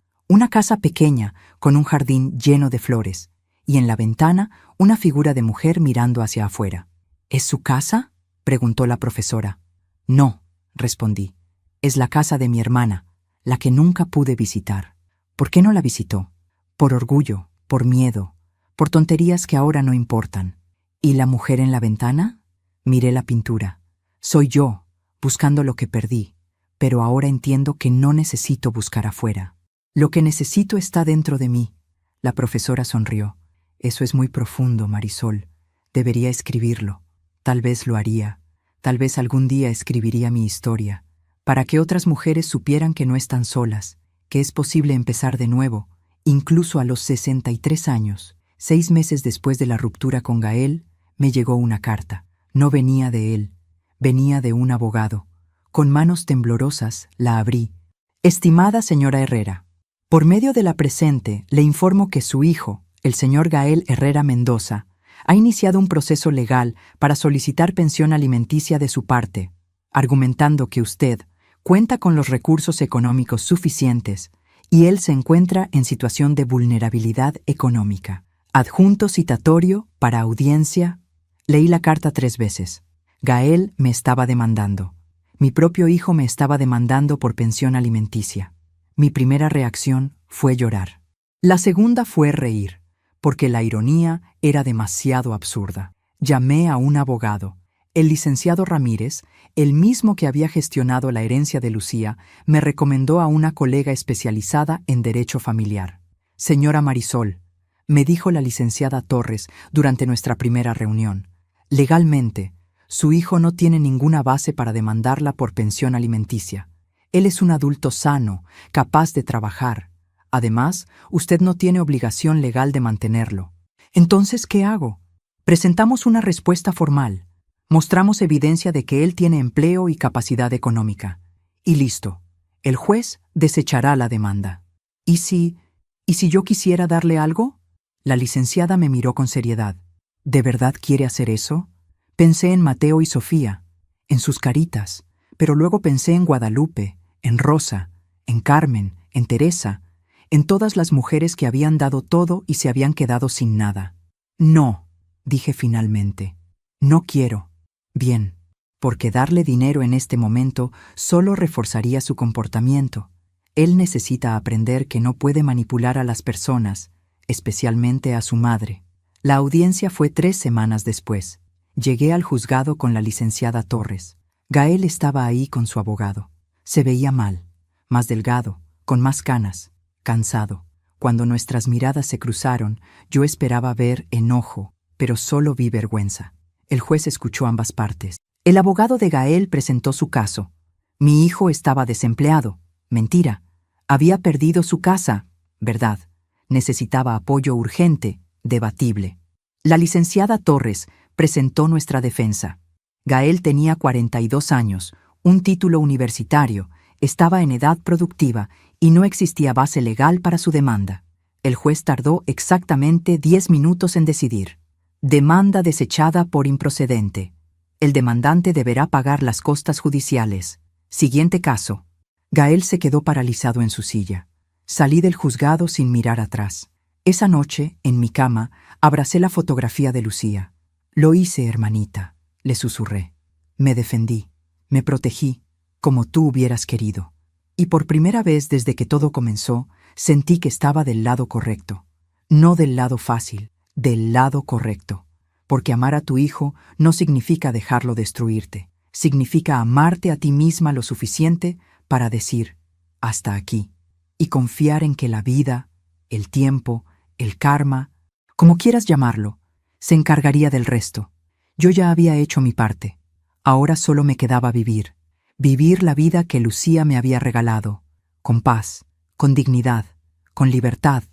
pequeña con un jardín lleno de flores, y en la ventana una figura de mujer mirando hacia afuera. «¿Es su casa?», preguntó la profesora. «No», respondí. «Es la casa de mi hermana, la que nunca pude visitar». «¿Por qué no la visitó?». «Por orgullo, por miedo, por tonterías que ahora no importan». «¿Y la mujer en la ventana?». Miré la pintura. «Soy yo, buscando lo que perdí, pero ahora entiendo que no necesito buscar afuera. Lo que necesito está dentro de mí». La profesora sonrió. «Eso es muy profundo, Marisol. Debería escribirlo. Tal vez lo haría. Tal vez algún día escribiría mi historia, para que otras mujeres supieran que no están solas, que es posible empezar de nuevo, incluso a los 63 años». 6 meses después de la ruptura con Gael, me llegó una carta. No venía de él, venía de un abogado. Con manos temblorosas la abrí. «Estimada señora Herrera, por medio de la presente le informo que su hijo, el señor Gael Herrera Mendoza, ha iniciado un proceso legal para solicitar pensión alimenticia de su parte, argumentando que usted cuenta con los recursos económicos suficientes y él se encuentra en situación de vulnerabilidad económica. Adjunto citatorio para audiencia». Leí la carta 3 veces. Gael me estaba demandando. Mi propio hijo me estaba demandando por pensión alimenticia. Mi primera reacción fue llorar. La segunda fue reír, porque la ironía era demasiado absurda. Llamé a un abogado. El licenciado Ramírez, el mismo que había gestionado la herencia de Lucía, me recomendó a una colega especializada en derecho familiar. «Señora Marisol», me dijo la licenciada Torres durante nuestra primera reunión, «legalmente, su hijo no tiene ninguna base para demandarla por pensión alimenticia. Él es un adulto sano, capaz de trabajar. Además, usted no tiene obligación legal de mantenerlo. Entonces, ¿qué hago? Presentamos una respuesta formal. Mostramos evidencia de que él tiene empleo y capacidad económica. Y listo. El juez desechará la demanda». ¿Y si yo quisiera darle algo? La licenciada me miró con seriedad. ¿De verdad quiere hacer eso? Pensé en Mateo y Sofía, en sus caritas, pero luego pensé en Guadalupe, en Rosa, en Carmen, en Teresa, en todas las mujeres que habían dado todo y se habían quedado sin nada. «No», dije finalmente, «no quiero». «Bien, porque darle dinero en este momento solo reforzaría su comportamiento. Él necesita aprender que no puede manipular a las personas, especialmente a su madre». La audiencia fue 3 semanas después. Llegué al juzgado con la licenciada Torres. Gael estaba ahí con su abogado. Se veía mal, más delgado, con más canas, cansado. Cuando nuestras miradas se cruzaron, yo esperaba ver enojo, pero solo vi vergüenza. El juez escuchó ambas partes. El abogado de Gael presentó su caso. Mi hijo estaba desempleado. Mentira. Había perdido su casa. Verdad. Necesitaba apoyo urgente, debatible. La licenciada Torres presentó nuestra defensa. Gael tenía 42 años, un título universitario, estaba en edad productiva y no existía base legal para su demanda. El juez tardó exactamente 10 minutos en decidir. Demanda desechada por improcedente. El demandante deberá pagar las costas judiciales. Siguiente caso. Gael se quedó paralizado en su silla. Salí del juzgado sin mirar atrás. Esa noche, en mi cama, abracé la fotografía de Lucía. Lo hice, hermanita, le susurré. Me defendí, me protegí, como tú hubieras querido. Y por primera vez desde que todo comenzó, sentí que estaba del lado correcto. No del lado fácil, del lado correcto. Porque amar a tu hijo no significa dejarlo destruirte. Significa amarte a ti misma lo suficiente para decir, hasta aquí. Y confiar en que la vida, el tiempo, el karma, como quieras llamarlo, se encargaría del resto. Yo ya había hecho mi parte. Ahora solo me quedaba vivir. Vivir la vida que Lucía me había regalado. Con paz, con dignidad, con libertad.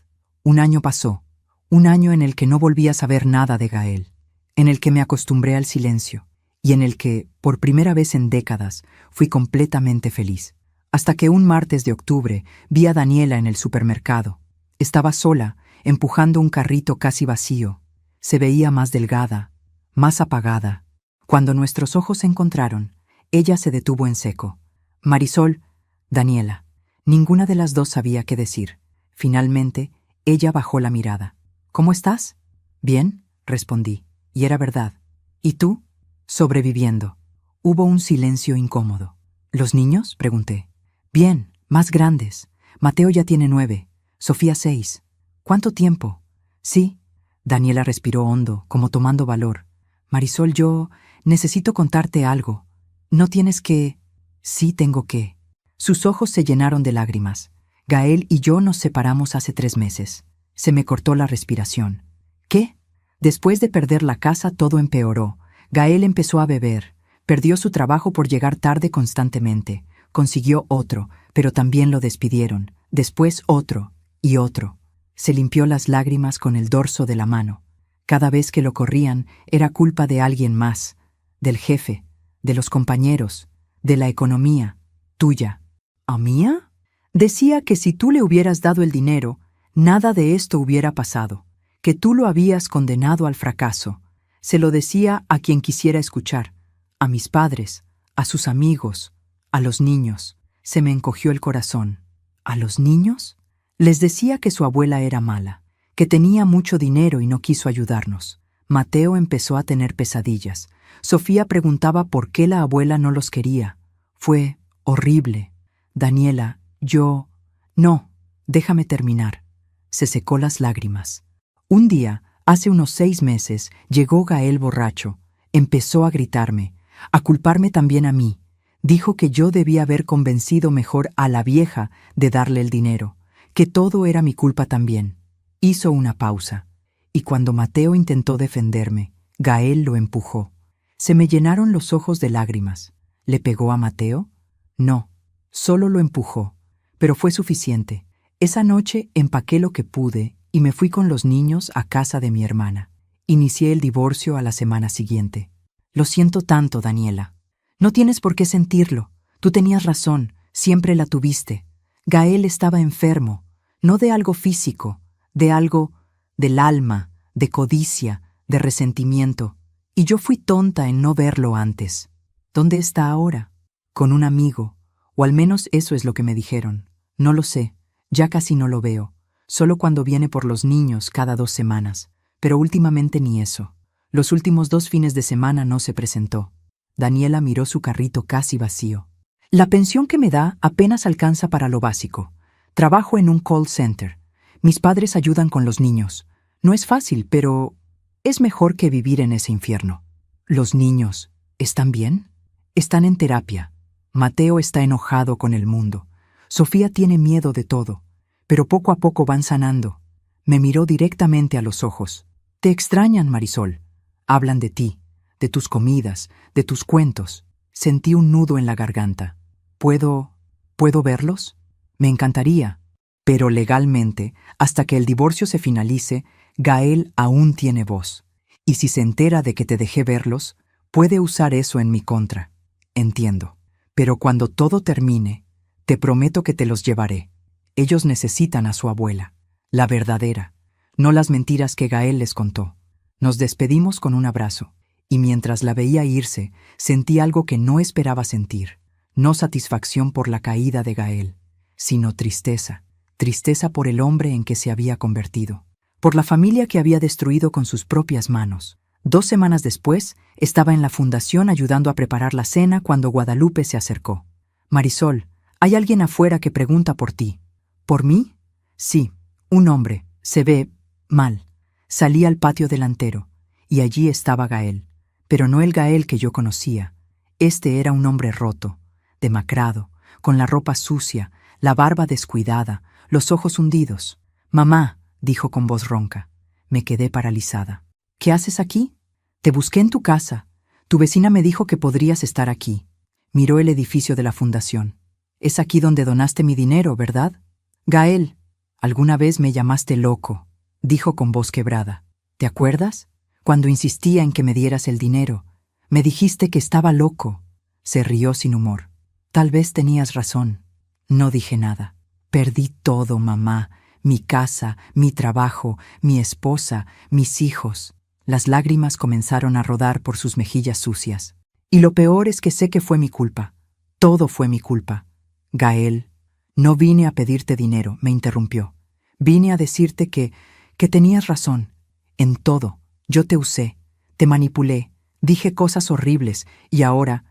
Un año pasó. Un año en el que no volví a saber nada de Gael. En el que me acostumbré al silencio. Y en el que, por primera vez en décadas, fui completamente feliz. Hasta que un martes de octubre vi a Daniela en el supermercado. Estaba sola, empujando un carrito casi vacío. Se veía más delgada, más apagada. Cuando nuestros ojos se encontraron, ella se detuvo en seco. Marisol, Daniela. Ninguna de las dos sabía qué decir. Finalmente, ella bajó la mirada. ¿Cómo estás? Bien, respondí. Y era verdad. ¿Y tú? Sobreviviendo. Hubo un silencio incómodo. ¿Los niños? Pregunté. Bien, más grandes. Mateo ya tiene 9, Sofía 6. ¿Cuánto tiempo? Sí. Daniela respiró hondo, como tomando valor. Marisol, yo necesito contarte algo. No tienes que... Sí tengo que... Sus ojos se llenaron de lágrimas. Gael y yo nos separamos hace 3 meses. Se me cortó la respiración. ¿Qué? Después de perder la casa todo empeoró. Gael empezó a beber. Perdió su trabajo por llegar tarde constantemente. Consiguió otro, pero también lo despidieron. Después otro y otro. Se limpió las lágrimas con el dorso de la mano. Cada vez que lo corrían era culpa de alguien más. Del jefe, de los compañeros, de la economía, tuya. ¿A mía? Decía que si tú le hubieras dado el dinero, nada de esto hubiera pasado, que tú lo habías condenado al fracaso. Se lo decía a quien quisiera escuchar, a mis padres, a sus amigos, a los niños. Se me encogió el corazón. ¿A los niños? Les decía que su abuela era mala, que tenía mucho dinero y no quiso ayudarnos. Mateo empezó a tener pesadillas. Sofía preguntaba por qué la abuela no los quería. Fue horrible. Daniela, yo... No, déjame terminar. Se secó las lágrimas. Un día, hace unos 6 meses, llegó Gael borracho. Empezó a gritarme, a culparme también a mí. Dijo que yo debía haber convencido mejor a la vieja de darle el dinero, que todo era mi culpa también. Hizo una pausa, y cuando Mateo intentó defenderme, Gael lo empujó. Se me llenaron los ojos de lágrimas. ¿Le pegó a Mateo? No, solo lo empujó, pero fue suficiente. Esa noche empaqué lo que pude y me fui con los niños a casa de mi hermana. Inicié el divorcio a la semana siguiente. Lo siento tanto, Daniela. No tienes por qué sentirlo. Tú tenías razón, siempre la tuviste. Gael estaba enfermo, no de algo físico, de algo del alma, de codicia, de resentimiento. Y yo fui tonta en no verlo antes. ¿Dónde está ahora? Con un amigo, o al menos eso es lo que me dijeron. No lo sé, ya casi no lo veo, solo cuando viene por los niños cada 2 semanas, pero últimamente ni eso. Los últimos 2 fines de semana no se presentó. Daniela miró su carrito casi vacío. La pensión que me da apenas alcanza para lo básico. Trabajo en un call center. Mis padres ayudan con los niños. No es fácil, pero es mejor que vivir en ese infierno. ¿Los niños están bien? Están en terapia. Mateo está enojado con el mundo. Sofía tiene miedo de todo, pero poco a poco van sanando. Me miró directamente a los ojos. Te extrañan, Marisol. Hablan de ti, de tus comidas, de tus cuentos. Sentí un nudo en la garganta. ¿Puedo verlos? Me encantaría. Pero legalmente, hasta que el divorcio se finalice, Gael aún tiene voz. Y si se entera de que te dejé verlos, puede usar eso en mi contra. Entiendo. Pero cuando todo termine, te prometo que te los llevaré. Ellos necesitan a su abuela. la verdadera, no las mentiras que Gael les contó. Nos despedimos con un abrazo, y mientras la veía irse, sentí algo que no esperaba sentir. No satisfacción por la caída de Gael, sino tristeza. Tristeza por el hombre en que se había convertido, por la familia que había destruido con sus propias manos. 2 semanas después, estaba en la fundación ayudando a preparar la cena cuando Guadalupe se acercó. «Marisol, hay alguien afuera que pregunta por ti». «¿Por mí?» «Sí, un hombre. Se ve mal». Salí al patio delantero, y allí estaba Gael, pero no el Gael que yo conocía. Este era un hombre roto, demacrado, con la ropa sucia, la barba descuidada, los ojos hundidos. «Mamá», dijo con voz ronca. Me quedé paralizada. «¿Qué haces aquí?» «Te busqué en tu casa. Tu vecina me dijo que podrías estar aquí». Miró el edificio de la fundación. «Es aquí donde donaste mi dinero, ¿verdad?» «Gael, alguna vez me llamaste loco», dijo con voz quebrada. «¿Te acuerdas? Cuando insistía en que me dieras el dinero, me dijiste que estaba loco». Se rió sin humor. «Tal vez tenías razón». No dije nada. «Perdí todo, mamá. Mi casa, mi trabajo, mi esposa, mis hijos». Las lágrimas comenzaron a rodar por sus mejillas sucias. «Y lo peor es que sé que fue mi culpa. Todo fue mi culpa». «Gael, no vine a pedirte dinero», me interrumpió. «Vine a decirte que tenías razón. En todo. Yo te usé, te manipulé, dije cosas horribles y ahora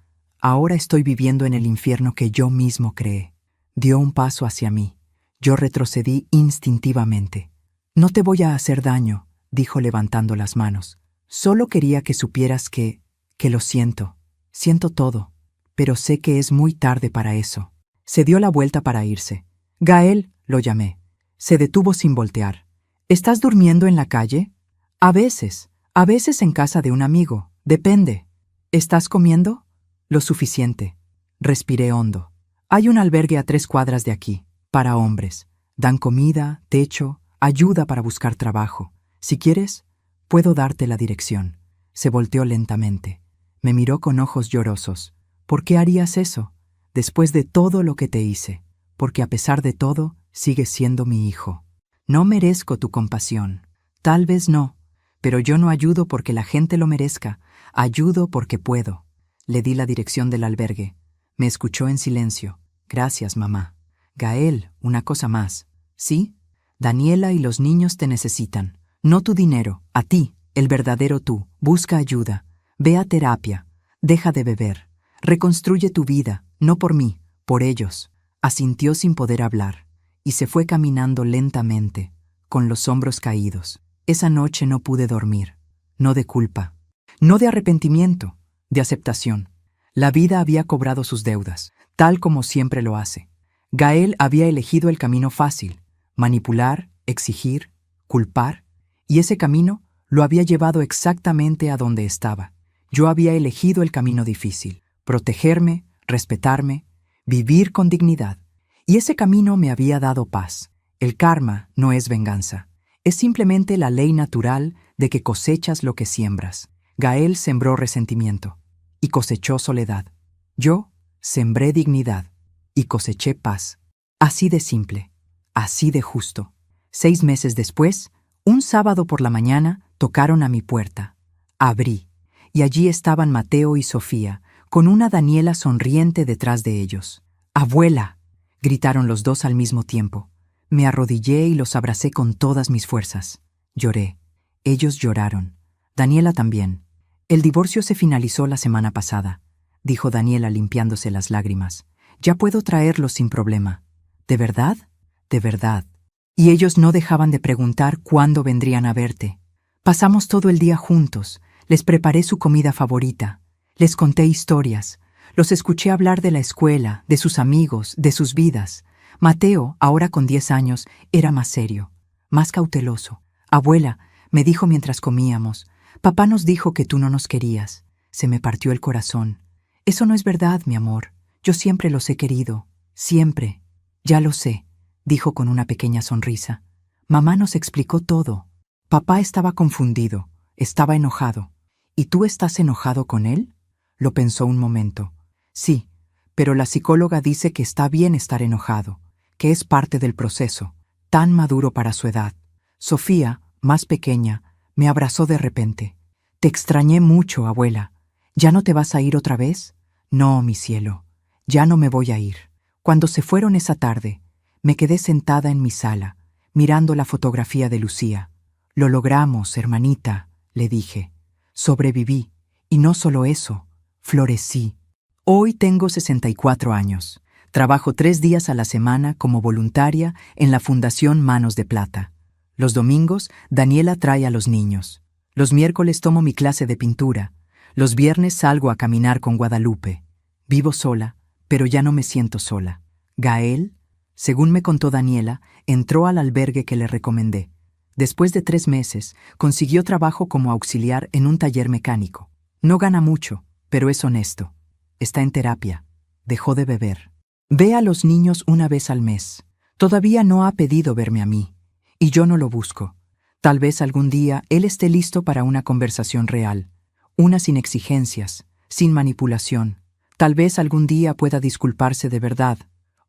estoy viviendo en el infierno que yo mismo creé». Dio un paso hacia mí. Yo retrocedí instintivamente. «No te voy a hacer daño», dijo levantando las manos. «Solo quería que supieras que lo siento. Siento todo, pero sé que es muy tarde para eso». Se dio la vuelta para irse. «Gael», lo llamé. Se detuvo sin voltear. «¿Estás durmiendo en la calle?» A veces en casa de un amigo. Depende». «¿Estás comiendo?» «Lo suficiente». Respiré hondo. «Hay un albergue a 3 cuadras de aquí, para hombres. Dan comida, techo, ayuda para buscar trabajo. Si quieres, puedo darte la dirección». Se volteó lentamente. Me miró con ojos llorosos. «¿Por qué harías eso? Después de todo lo que te hice. Porque a pesar de todo, sigues siendo mi hijo. No merezco tu compasión. Tal vez no, pero yo no ayudo porque la gente lo merezca. Ayudo porque puedo». Le di la dirección del albergue. Me escuchó en silencio. «Gracias, mamá». «Gael, una cosa más». «¿Sí?» «Daniela y los niños te necesitan. No tu dinero, a ti, el verdadero tú. Busca ayuda. Ve a terapia. Deja de beber. Reconstruye tu vida, no por mí, por ellos». Asintió sin poder hablar, y se fue caminando lentamente, con los hombros caídos. Esa noche no pude dormir. No de culpa. No de arrepentimiento, de aceptación. La vida había cobrado sus deudas, tal como siempre lo hace. Gael había elegido el camino fácil: manipular, exigir, culpar, y ese camino lo había llevado exactamente a donde estaba. Yo había elegido el camino difícil: protegerme, respetarme, vivir con dignidad. Y ese camino me había dado paz. El karma no es venganza. Es simplemente la ley natural de que cosechas lo que siembras. Gael sembró resentimiento y cosechó soledad. Yo sembré dignidad y coseché paz. Así de simple, así de justo. 6 meses después, un sábado por la mañana, tocaron a mi puerta. Abrí, y allí estaban Mateo y Sofía, con una Daniela sonriente detrás de ellos. «¡Abuela!», gritaron los dos al mismo tiempo. Me arrodillé y los abracé con todas mis fuerzas. Lloré. Ellos lloraron. Daniela también. «El divorcio se finalizó la semana pasada», dijo Daniela limpiándose las lágrimas. «Ya puedo traerlos sin problema». «¿De verdad?». «De verdad». Y ellos no dejaban de preguntar cuándo vendrían a verte. Pasamos todo el día juntos. Les preparé su comida favorita. Les conté historias. Los escuché hablar de la escuela, de sus amigos, de sus vidas. Mateo, ahora con 10 años, era más serio, más cauteloso. «Abuela», me dijo mientras comíamos, «papá nos dijo que tú no nos querías». Se me partió el corazón. «Eso no es verdad, mi amor. Yo siempre los he querido. Siempre». «Ya lo sé», dijo con una pequeña sonrisa. «Mamá nos explicó todo». Papá estaba confundido, estaba enojado. «¿Y tú estás enojado con él?». Lo pensó un momento. «Sí, pero la psicóloga dice que está bien estar enojado, que es parte del proceso. tan maduro para su edad. Sofía, más pequeña, me abrazó de repente. «Te extrañé mucho, abuela. ¿Ya no te vas a ir otra vez?» «No, mi cielo, ya no me voy a ir». Cuando se fueron esa tarde, me quedé sentada en mi sala, mirando la fotografía de Lucía. «Lo logramos, hermanita», le dije. «Sobreviví, y no solo eso, florecí». Hoy tengo 64 años. Trabajo 3 días a la semana como voluntaria en la Fundación Manos de Plata. Los domingos, Daniela trae a los niños. Los miércoles tomo mi clase de pintura. Los viernes salgo a caminar con Guadalupe. Vivo sola, pero ya no me siento sola. Gael, según me contó Daniela, entró al albergue que le recomendé. Después de 3 meses, consiguió trabajo como auxiliar en un taller mecánico. No gana mucho, pero es honesto. Está en terapia. Dejó de beber. Ve a los niños una vez al mes. Todavía no ha pedido verme a mí, y yo no lo busco. Tal vez algún día él esté listo para una conversación real, una sin exigencias, sin manipulación. Tal vez algún día pueda disculparse de verdad,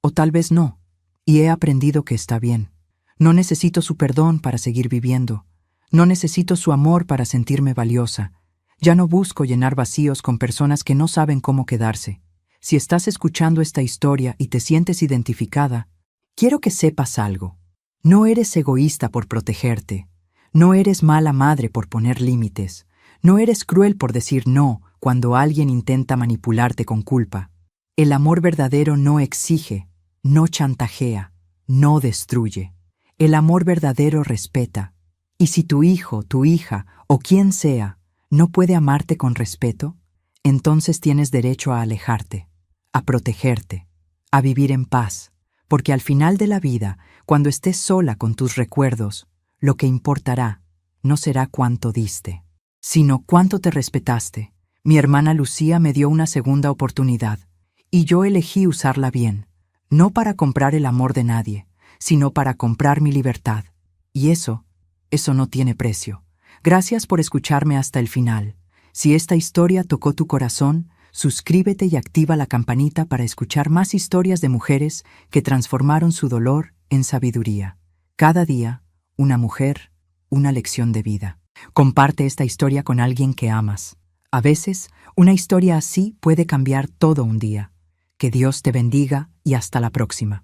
o tal vez no. Y he aprendido que está bien. No necesito su perdón para seguir viviendo. No necesito su amor para sentirme valiosa. Ya no busco llenar vacíos con personas que no saben cómo quedarse. Si estás escuchando esta historia y te sientes identificada, quiero que sepas algo. No eres egoísta por protegerte. No eres mala madre por poner límites. No eres cruel por decir no cuando alguien intenta manipularte con culpa. El amor verdadero no exige, no chantajea, no destruye. El amor verdadero respeta. Y si tu hijo, tu hija o quien sea no puede amarte con respeto, entonces tienes derecho a alejarte, a protegerte, a vivir en paz, porque al final de la vida, cuando estés sola con tus recuerdos, lo que importará no será cuánto diste, sino cuánto te respetaste. Mi hermana Lucía me dio una segunda oportunidad, y yo elegí usarla bien, no para comprar el amor de nadie, sino para comprar mi libertad. Y eso no tiene precio. Gracias por escucharme hasta el final. Si esta historia tocó tu corazón, suscríbete y activa la campanita para escuchar más historias de mujeres que transformaron su dolor en sabiduría. Cada día, una mujer, una lección de vida. Comparte esta historia con alguien que amas. A veces, una historia así puede cambiar todo un día. Que Dios te bendiga y hasta la próxima.